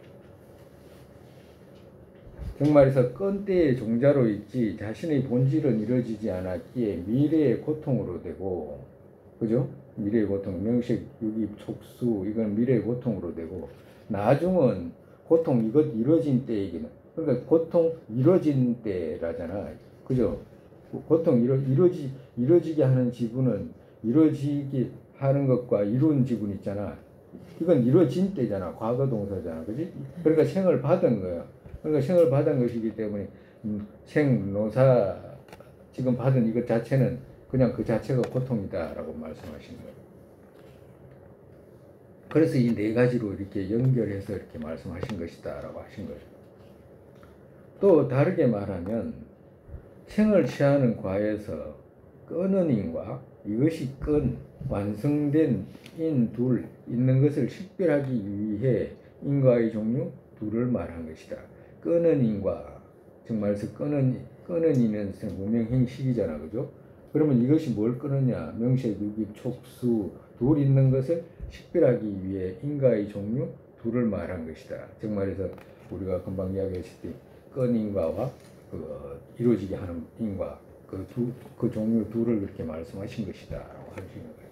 정말에서 끈때의 종자로 있지 자신의 본질은 이루어지지 않았기에 미래의 고통으로 되고, 그죠? 미래의 고통, 명식, 유기, 촉수, 이건 미래의 고통으로 되고, 나중은 고통 이것 이루어진 때이기는, 그러니까 고통 이루어진 때라잖아, 그죠? 고통 이루어지게 하는 지분은 이루어지게 하는 것과 이룬 지분 있잖아. 이건 이루어진 때잖아, 과거 동사잖아, 그지? 그러니까 생을 받은 거야. 그러니까 생을 받은 것이기 때문에 생노사 지금 받은 이것 자체는 그냥 그 자체가 고통이다라고 말씀하시는 거예요. 그래서 이 네 가지로 이렇게 연결해서 이렇게 말씀하신 것이다라고 하신 거예요. 또 다르게 말하면 생을 취하는 과에서 끄는 인과 이것이 완성된 인 둘 있는 것을 식별하기 위해 인과의 종류 둘을 말한 것이다. 끄는 인과, 정말에서 끄는 인은 무명행식이잖아, 그죠? 그러면 이것이 뭘 끄느냐? 명색, 유기, 촉수 둘 있는 것을 식별하기 위해 인과의 종류 둘을 말한 것이다. 정말에서 우리가 금방 이야기했을 때 끈 인과와 이루어지게 하는 인과 그 종류 둘을 그렇게 말씀하신 것이다 라고 하시는 거예요.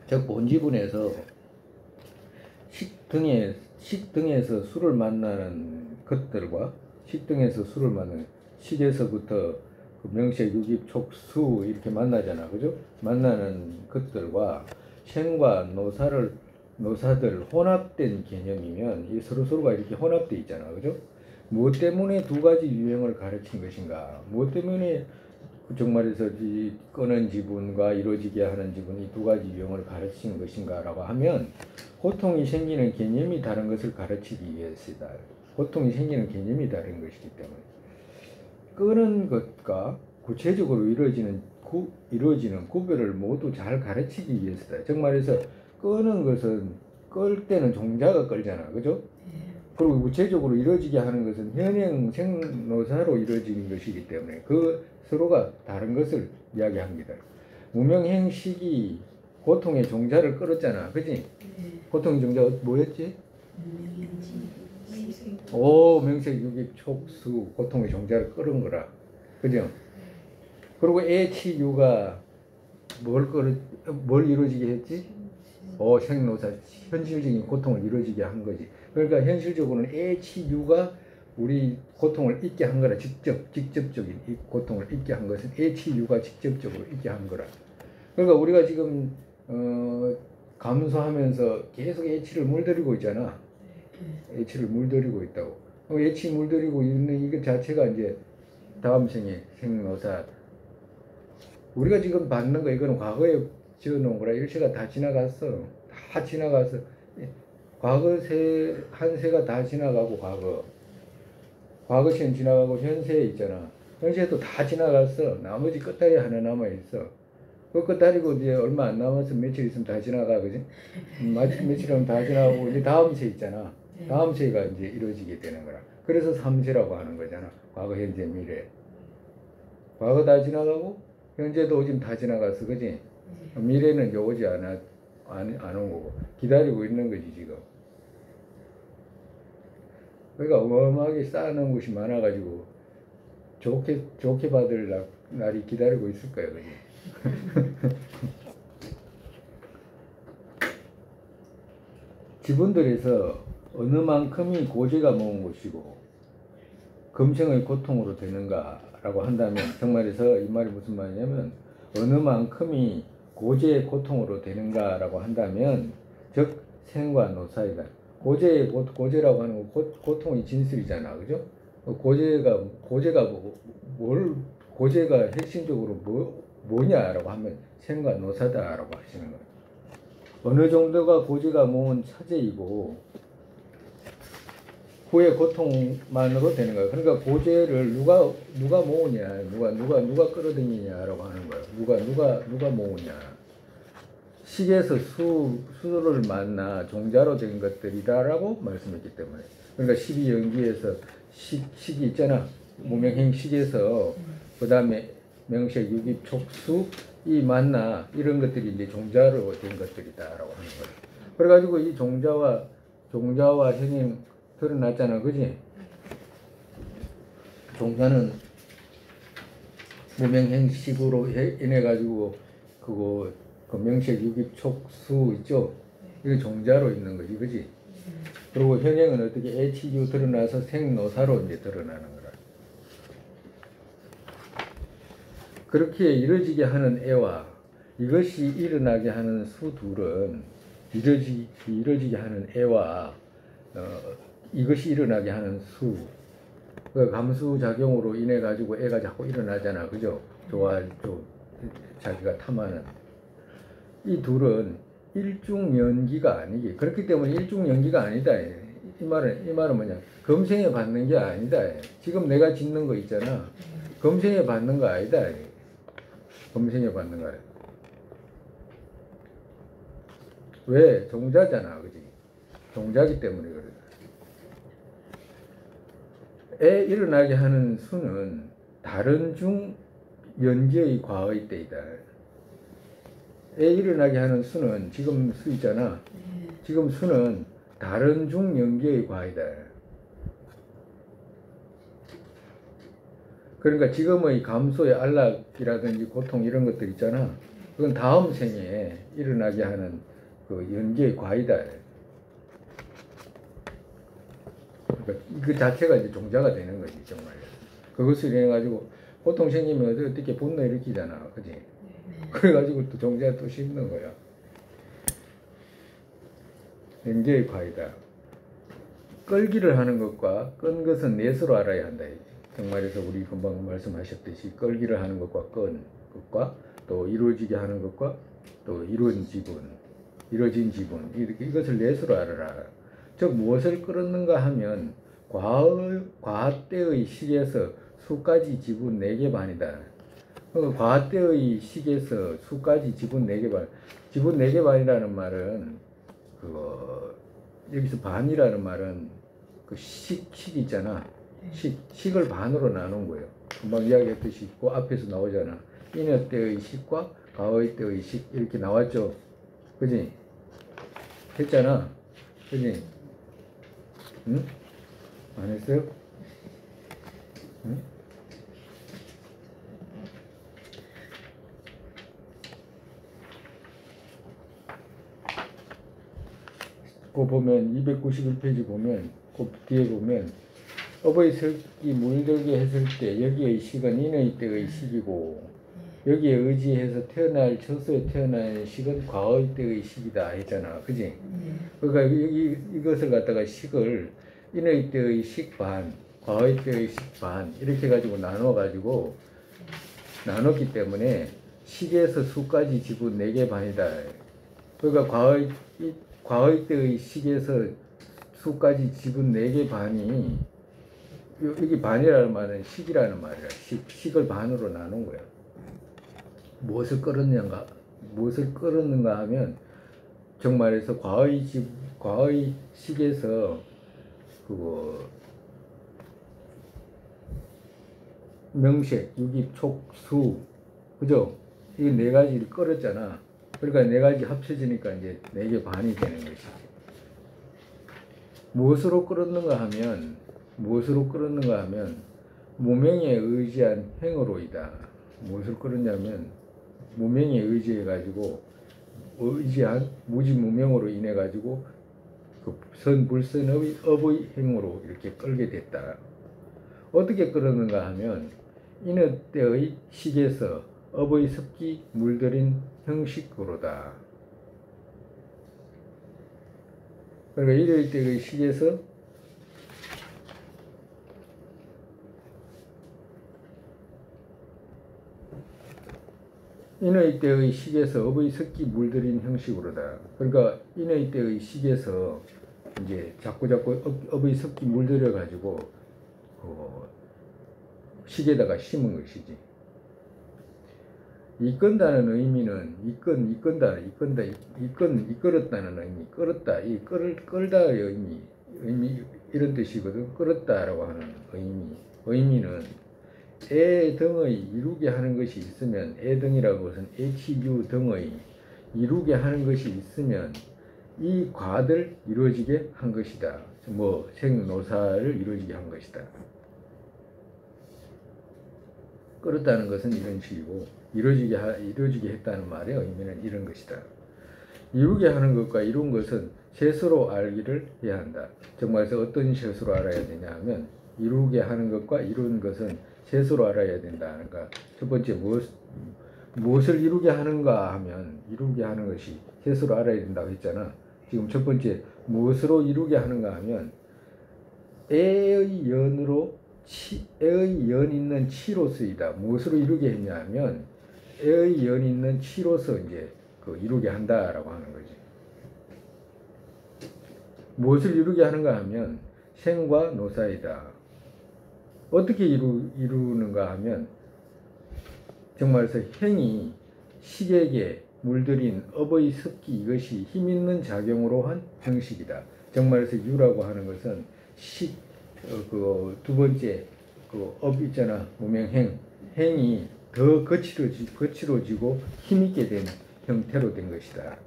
즉 본지분에서 식등에서 술을 만나는 것들과 식등에서 술을 만나는 식에서부터 그 명색, 유기, 촉수 이렇게 만나잖아, 그죠? 만나는 것들과 생과 노사들 혼합된 개념이면 이 서로가 이렇게 혼합돼 있잖아, 그죠? 무엇 때문에 두 가지 유형을 가르친 것인가? 무엇 때문에 정말에서 이 끄는 지분과 이루어지게 하는 지분이 두 가지 유형을 가르친 것인가라고 하면 고통이 생기는 개념이 다른 것을 가르치기 위해서다. 고통이 생기는 개념이 다른 것이기 때문에 끄는 것과 구체적으로 이루어지는 구별을 모두 잘 가르치기 위해서다. 정말에서 끄는 것은 끌 때는 종자가 끌잖아, 그죠? 그리고 구체적으로 이루어지게 하는 것은 현행 생노사로 이루어지는 것이기 때문에 그 서로가 다른 것을 이야기합니다. 무명행식이 고통의 종자를 끌었잖아, 그지? 고통의 종자가 뭐였지? 명색, 유기, 촉수 고통의 종자를 끌은 거라, 그죠? 그리고 애치유가 뭘 이루어지게 했지? 생노사, 현실적인 고통을 이루어지게 한 거지. 그러니까 현실적으로는 애치유가 우리 고통을 잊게 한 거라. 직접적인 이 고통을 잊게 한 것은 애치유가 직접적으로 잊게 한 거라. 그러니까 우리가 지금 감수하면서 계속 애치를 물들이고 있잖아. 애치를 물들이고 있다고. 애치 물들이고 있는 이것 자체가 이제 다음 생에 생노사. 우리가 지금 받는 거 이거는 과거에 지어놓은 거라. 일세가 다 지나갔어. 다 지나가서 과거 한 세가 다 지나가고 과거 시는 지나가고 현세에 있잖아. 현세도 다 지나갔어. 나머지 끝다리 하나 남아있어. 그거 다리고 이제 얼마 안 남아서 며칠 있으면 다 지나가, 그지? 며칠 하면 다 지나가고 이제 다음 세 있잖아. 다음 세가 이제 이루어지게 되는 거라. 그래서 삼세라고 하는 거잖아. 과거, 현재, 미래. 과거 다 지나가고 현재도 지금 다 지나가서, 그지? 미래는 이제 오지 안 온 거고 기다리고 있는 거지 지금. 그러니까 어마어마하게 쌓아놓은 것이 많아가지고 좋게 받을 날이 기다리고 있을 거예요, 그지? 지분들에서 어느 만큼이 고제가 모은 것이고 금생의 고통으로 되는가라고 한다면, 정말에서 이 말이 무슨 말이냐면 어느 만큼이 고제의 고통으로 되는가라고 한다면, 즉 생과 노사이다. 고제라고 하는 건 고통의 진술이잖아, 그죠? 고제가 핵심적으로 뭐냐라고 하면 생과 노사다라고 하시는 거예요. 어느 정도가 고제가 모은 차제이고 후의 고통만으로 되는 거예요. 그러니까 고제를 누가 모으냐, 누가 끌어들이냐라고 하는 거예요. 누가 모으냐. 식에서 수를 만나 종자로 된 것들이다라고 말씀했기 때문에. 그러니까 12연기에서 식이 있잖아. 무명행식에서 그 다음에 명색, 유기, 촉수 이 만나 이런 것들이 이제 종자로 된 것들이다라고 하는 거예요. 그래가지고 이 종자와 행이 드러났잖아, 그지? 종자는 무명행식으로 인해 가지고 그 명색, 유기, 촉수 있죠? 이게 종자로 있는 거지, 그지? 그리고 현행은 어떻게 HU 드러나서 생노사로 이제 드러나는 거라. 그렇게 이루어지게 하는 애와 이것이 일어나게 하는 수 둘은 이루어지게 하는 애와 이것이 일어나게 하는 수, 그 감수 작용으로 인해 가지고 애가 자꾸 일어나잖아, 그죠? 자기가 탐하는 이 둘은 일중연기가 아니기. 그렇기 때문에 일중연기가 아니다. 이 말은 뭐냐? 금생에 받는 게 아니다. 지금 내가 짓는 거 있잖아. 금생에 받는 거 아니다. 금생에 받는 거야. 왜? 종자잖아, 그지? 종자기 때문에 그래. 애 일어나게 하는 수는 다른 중 연기의 과의 때이다. 애 일어나게 하는 수는 지금 수 있잖아. 지금 수는 다른 중 연기의 과이다. 그러니까 지금의 감소의 안락이라든지 고통 이런 것들 있잖아. 그건 다음 생에 일어나게 하는 그 연기의 과이다. 그러니까 그 자체가 이제 종자가 되는 거지, 정말. 그것을 인해 가지고 고통 생기면 어떻게 분노 일으키잖아, 그지? 그래가지고 또 종자에 또 심는 거야. 연기의 과이다. 끌기를 하는 것과 끈 것은 넷으로 알아야 한다. 정말에서 우리 금방 말씀하셨듯이 끌기를 하는 것과 끈 것과 또 이루어지게 하는 것과 또 이루어진 지분 이것을 넷으로 알아라. 즉 무엇을 끌었는가 하면 과때의 식에서 수까지 지분 4개 반이다. 그러니까 과때의 식에서 수까지 지분 4개 반. 지분 4개 반이라는 말은 여기서 반이라는 말은 그 식 있잖아. 식을 반으로 나눈 거예요. 금방 이야기했듯이 그 앞에서 나오잖아. 인여 때의 식과 과의 때의 식 이렇게 나왔죠. 그지? 했잖아. 그지? 응? 안 했어요? 응? 그거 보면 291페이지 보면 그 뒤에 보면 어버이 설기 물들게 했을 때 여기의 식은 인의 때의 식이고 여기에 의지해서 태어날 처소에 태어난 식은 과의 때의 식이다 했잖아, 그지? 그러니까 이것을 갖다가 식을 인의 때의 식 반, 과의 때의 식 반 이렇게 가지고 나눴기 때문에 식에서 수까지 지분 4개 반이다. 그러니까 과의 때의 식에서 수까지 지분 4개 반이 여기 반이라는 말은 식이라는 말이야. 식을 반으로 나눈 거야. 무엇을 끌었는가 하면 정말에서 과의 식에서 그 명색, 유기, 촉, 수, 그죠? 이게 네 가지를 끌었잖아. 그러니까 네 가지 합쳐지니까 이제 네 개 반이 되는 것이지. 무엇으로 끌었는가 하면 무명에 의지한 행으로이다. 무엇을 끌었냐면 무명에 의지해 가지고 의지한 무지무명으로 인해 가지고 그 선불선의 업의 행으로 이렇게 끌게 됐다. 어떻게 끌었는가 하면 이너 때의 식에서 업의 습기 물들인 형식으로다. 그러니까 이럴 때의 식에서 인의 때의 식에서 업의 습기 물들인 형식으로다. 그러니까 인의 때의 식에서 이제 자꾸 업의 습기 물들여 가지고 식에다가 심은 것이지. 이끈다는 의미는 이끌었다는 의미, 끌었다, 끌다의 의미 이런 뜻이거든. 끌었다라고 하는 의미는 애 등의 이루게 하는 것이 있으면, 애 등이라고 것은 HU 등의 이루게 하는 것이 있으면 이 과들 이루어지게 한 것이다. 뭐 생노사를 이루어지게 한 것이다. 끌었다는 것은 이런 식이고, 이루어지게 했다는 말의 의미는 이런 것이다. 이루게 하는 것과 이룬 것은 셋으로 알기를 해야 한다. 정말에서 어떤 셋으로 알아야 되냐 하면, 이루게 하는 것과 이룬 것은 셋으로 알아야 된다. 그러니까 첫 번째 무엇을 이루게 하는가 하면, 이루게 하는 것이 셋으로 알아야 된다고 했잖아. 지금 첫 번째 무엇으로 이루게 하는가 하면, 애의 연 있는 치로서이다. 무엇으로 이루게 했냐 하면 애의 연 있는 치로서 이제 이루게 한다라고 하는 거지. 무엇을 이루게 하는가 하면 생과 노사이다. 어떻게 이루는가 하면 정말에서 행이 식에게 물들인 업의 습기, 이것이 힘있는 작용으로 한 형식이다. 정말에서 유라고 하는 것은 두 번째 업 있잖아. 행이 더 거칠어지고 힘있게 된 형태로 된 것이다.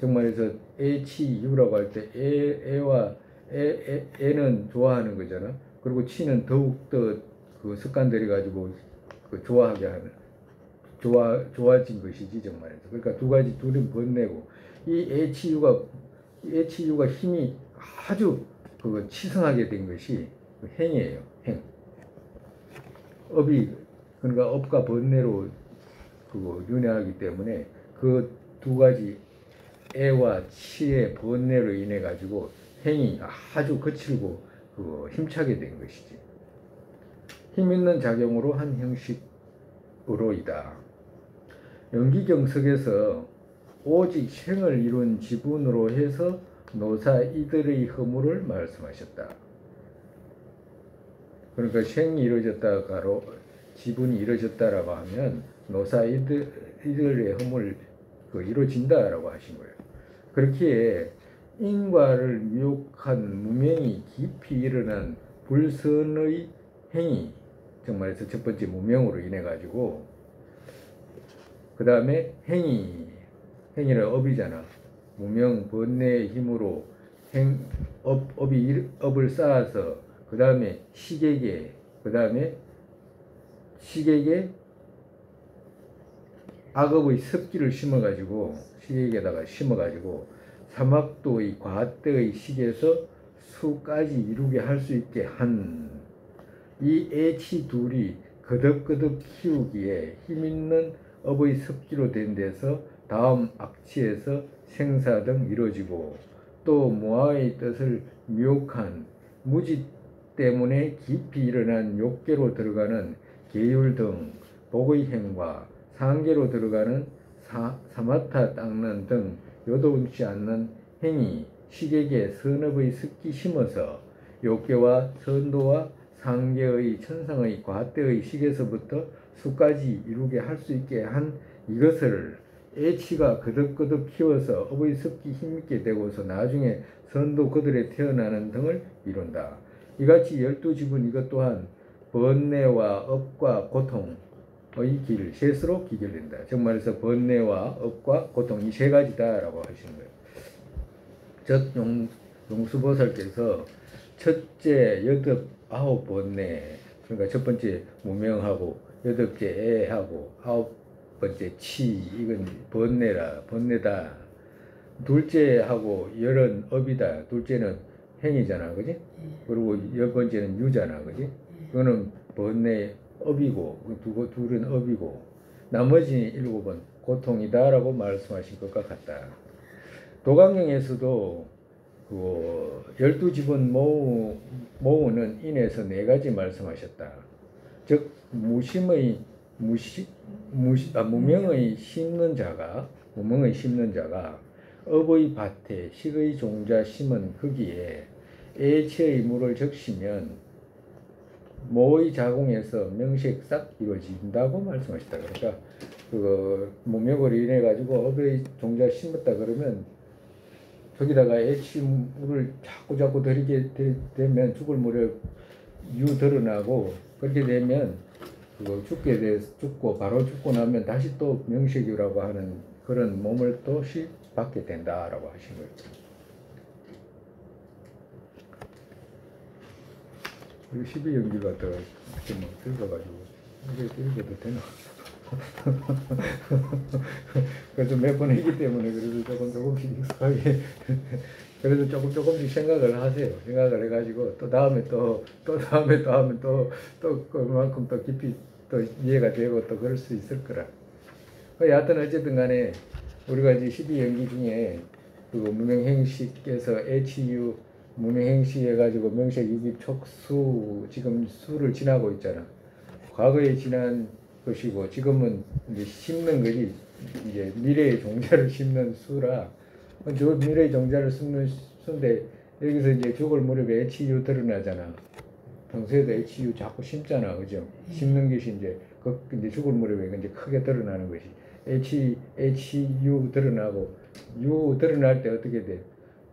정말에서 애치유라고 할 때 애는 좋아하는 거잖아. 그리고 치는 더욱더 그 습관들이 가지고 좋아하게 하는, 좋아진 것이지 정말에서. 그러니까 둘이 번내고, 이 애치유가 힘이 아주 치성하게 된 것이 행이에요. 행. 업이, 그러니까 업과 번뇌로 윤회하기 때문에 그 두 가지 애와 치의 번뇌로 인해 가지고 행이 아주 거칠고 힘차게 된 것이지. 힘있는 작용으로 한 형식으로이다. 연기경석에서 오직 생을 이룬 지분으로 해서 노사 이들의 허물을 말씀하셨다. 그러니까 생이 이루어졌다가로 지분이 이루어졌다라고 하면 노사 이들의 허물 이루어진다라고 하신 거예요. 그렇기에 인과를 미혹한 무명이 깊이 일어난 불선의 행위, 정말에서 첫 번째 무명으로 인해 가지고, 그 다음에 행위는 업이잖아. 무명 번뇌의 힘으로 업을 쌓아서, 그 다음에 식에게 악업의 습기를 식에게다가 심어가지고 사막도의 과때의 식에서 수까지 이루게 할 수 있게 한 이 애치 둘이 거듭거듭 키우기에 힘있는 업의 습기로 된 데서 다음 악치에서 생사 등 이루어지고, 또 무아의 뜻을 미혹한 무지 때문에 깊이 일어난 욕계로 들어가는 계율 등 복의 행과 상계로 들어가는 사마타 닦는 등 요동치 않는 행위 식에게 선업의 습기 심어서 욕계와 선도와 상계의 천상의 과때의 식에서부터 수까지 이루게 할 수 있게 한 이것을 애치가 거듭거듭 키워서 업의 습기 힘있게 되고서 나중에 선도 그들에 태어나는 등을 이룬다. 이같이 12지분 이것 또한 번뇌와 업과 고통의 길, 셋으로 기결된다. 즉 말해서 번뇌와 업과 고통 이 세 가지다라고 하시는 거예요. 용수보살께서 첫째 여덟 아홉 번뇌, 그러니까 첫 번째 무명하고 여덟째 애하고 아홉 번째 치, 이건 번뇌다. 둘째하고 열은 업이다. 둘째는 행이잖아, 그지? 그리고 열 번째는 유잖아, 그지? 그거는 번뇌 업이고, 둘은 업이고, 나머지 일곱은 고통이다라고 말씀하신 것과 같다. 도강경에서도 그 12지분 모으는 인에서 네 가지 말씀하셨다. 즉 무명의 심는 자가 업의 밭에 식의 종자 심은 거기에 애체의 물을 적시면 모의 자궁에서 명색 싹 이루어진다고 말씀하셨다. 그러니까 그 무명을 인해 가지고 업의 종자 심었다 그러면 거기다가 애치물을 자꾸 들이게 되면 죽을 물에 유 드러나고, 그렇게 되면 그거 죽고 바로 죽고 나면 다시 또 명색유라고 하는 그런 몸을 또 받게 된다라고 하신 거예요. 그리고 12연기가 더 들어가가지고 이게 읽어도 되나? 그래서 몇 번 했기 때문에 그래도 조금씩 익숙하게 그래도 조금씩 생각을 하세요. 생각을 해가지고 또 다음에 또 하면 또 그만큼 또 깊이 또 이해가 되고 또 그럴 수 있을 거라. 여하튼 어쨌든 간에 우리가 이제 12연기 중에 그 무명행시께서 애치유 무명행시 해가지고 명색유깁 촉수 지금 수를 지나고 있잖아. 과거에 지난 것이고 지금은 이제 심는 것이 이제 미래의 종자를 심는 수라, 저 미래의 종자를 심는 수인데 여기서 이제 죽을 무렵에 HU 드러나잖아. 평소에도 HU 자꾸 심잖아, 그죠? 심는 것이 이제 이제 죽을 무렵에 이제 크게 드러나는 것이 HU 드러나고, U 드러날 때 어떻게 돼?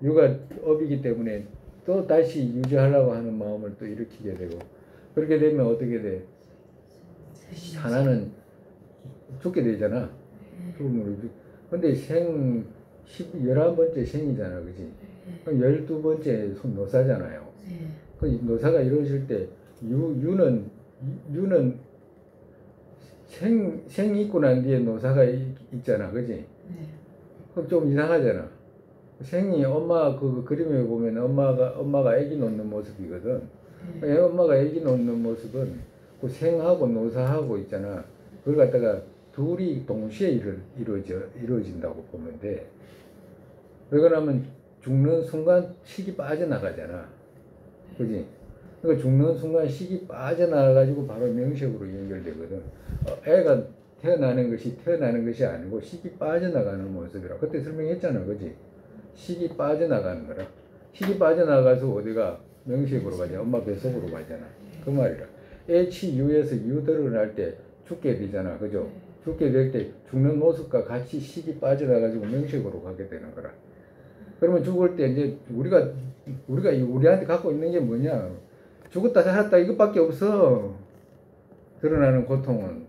U가 업이기 때문에 또 다시 유지하려고 하는 마음을 또 일으키게 되고, 그렇게 되면 어떻게 돼? 하나는 죽게 되잖아. 근데 11번째 생이잖아, 그지? 12번째 노사잖아요. 그 노사가 이루어질 때, 유는 생이 있고 난 뒤에 노사가 있잖아, 그지? 그럼 좀 이상하잖아. 생이 엄마 그 그림에 보면 엄마가 아기 놓는 모습이거든. 엄마가 아기 놓는 모습은 그 생하고 노사하고 있잖아. 그걸 갖다가 둘이 동시에 이루어진다고 보면 돼. 왜 그러냐면 죽는 순간 식이 빠져나가잖아. 그지? 그러니까 죽는 순간 식이 빠져나가가지고 바로 명색으로 연결되거든. 애가 태어나는 것이 아니고 식이 빠져나가는 모습이라. 그때 설명했잖아. 그지? 식이 빠져나가는 거라. 식이 빠져나가서 어디가 명색으로 가잖아. 엄마 뱃속으로 가잖아. 그 말이라. HU에서 U 드러날 때 죽게 되잖아. 그죠? 죽게 될 때 죽는 모습과 같이 식이 빠져나가지고 명색으로 가게 되는 거라. 그러면 죽을 때 이제 우리가 우리한테 갖고 있는 게 뭐냐? 죽었다 살았다 이것밖에 없어. 드러나는 고통은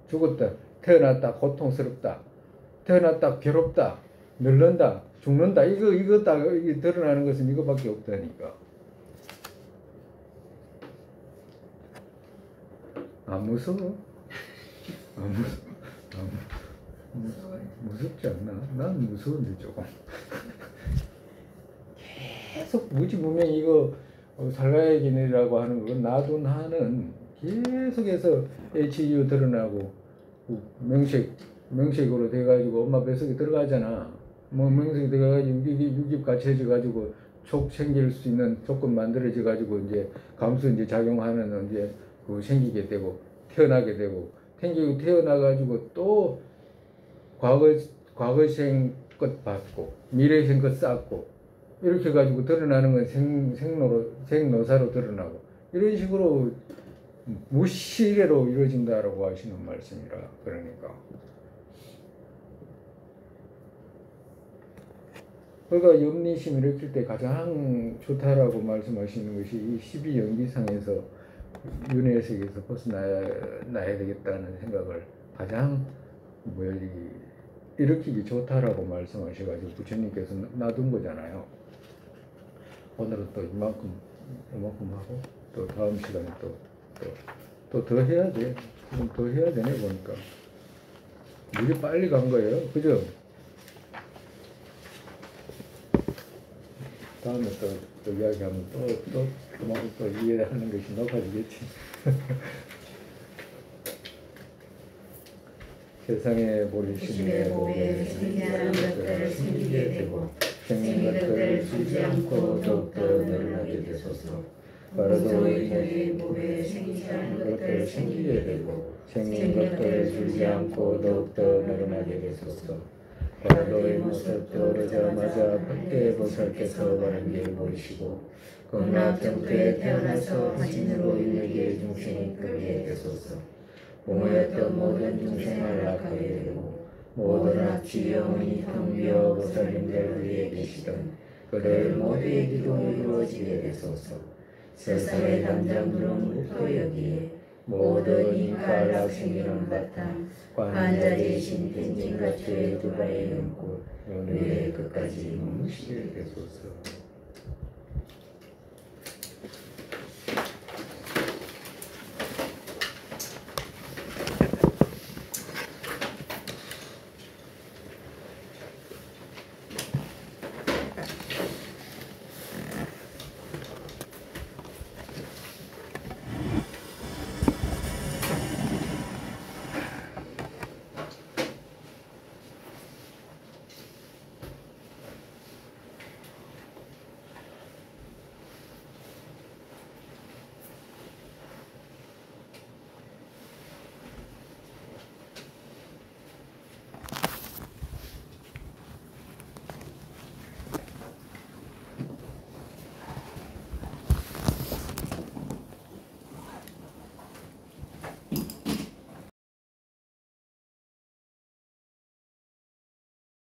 죽었다, 태어났다, 고통스럽다, 태어났다, 괴롭다, 늙는다, 죽는다. 이거 딱 이게 드러나는 것은 이것밖에 없다니까. 안 무서워? 무섭지 않나? 난 무서운데 조금. 계속 무지무명 이거 살가의 기능이라고 하는 건 나둔하는 계속해서 HU 드러나고 명색으로 돼가지고 엄마 뱃속에 들어가잖아. 뭐 명색이 들어가가지고 유깁 같이 해져가지고 촉 생길 수 있는 조건 만들어져가지고 이제 감수 이제 작용하는 이제 그 생기게 되고 태어나게 되고 태어나가지고 또 과거생 것 받고 미래생 것 쌓고 이렇게 가지고 드러나는 건 생노사로 드러나고 이런 식으로 무시개로 이루어진다라고 하시는 말씀이라. 그러니까 염리심 일으킬 때 가장 좋다라고 말씀하시는 것이 이 12연기상에서 윤회석에서 벗어나야 되겠다는 생각을 가장 일으키기 좋다라고 말씀하셔가지고 부처님께서 놔둔 거잖아요. 오늘은 또 이만큼 하고 또 다음 시간에 또 더 해야 돼. 지금 더 해야 되네 보니까. 무지 빨리 간 거예요. 그죠? 다음에 또 이야기하면 그만큼 또 이해하는 것이 높아지겠지. 세상에 모리심에 보게 신기한 것들을 숨기게 되고 생긴 것들을 주지 않고 더욱더 늘어나게 되소서. 바로도 인연이 몸에 생기지 않은 것들을 생기게 되고 생긴 것들을 주지 않고 더욱더 늘어나게 되소서. 바로도의 모습 떠오르자마자 그때 보살께서 바른 길을 보이시고 극락 정토에 태어나서 화신으로 인에게 중생을 끌게 되소서. 공허였던 모든 중생을 낙하게 되고 모든 악취 영원히 텅비어 보살님들 위에 계시던 그들 모두의 기도가 이루어지게 되소서. 세상의 담장들은 묵토여기에 모든 인가 낙생이론 바탕 관자재신 든진같이 두바의 연꽃 은혜의 끝까지 묵시게 되소서.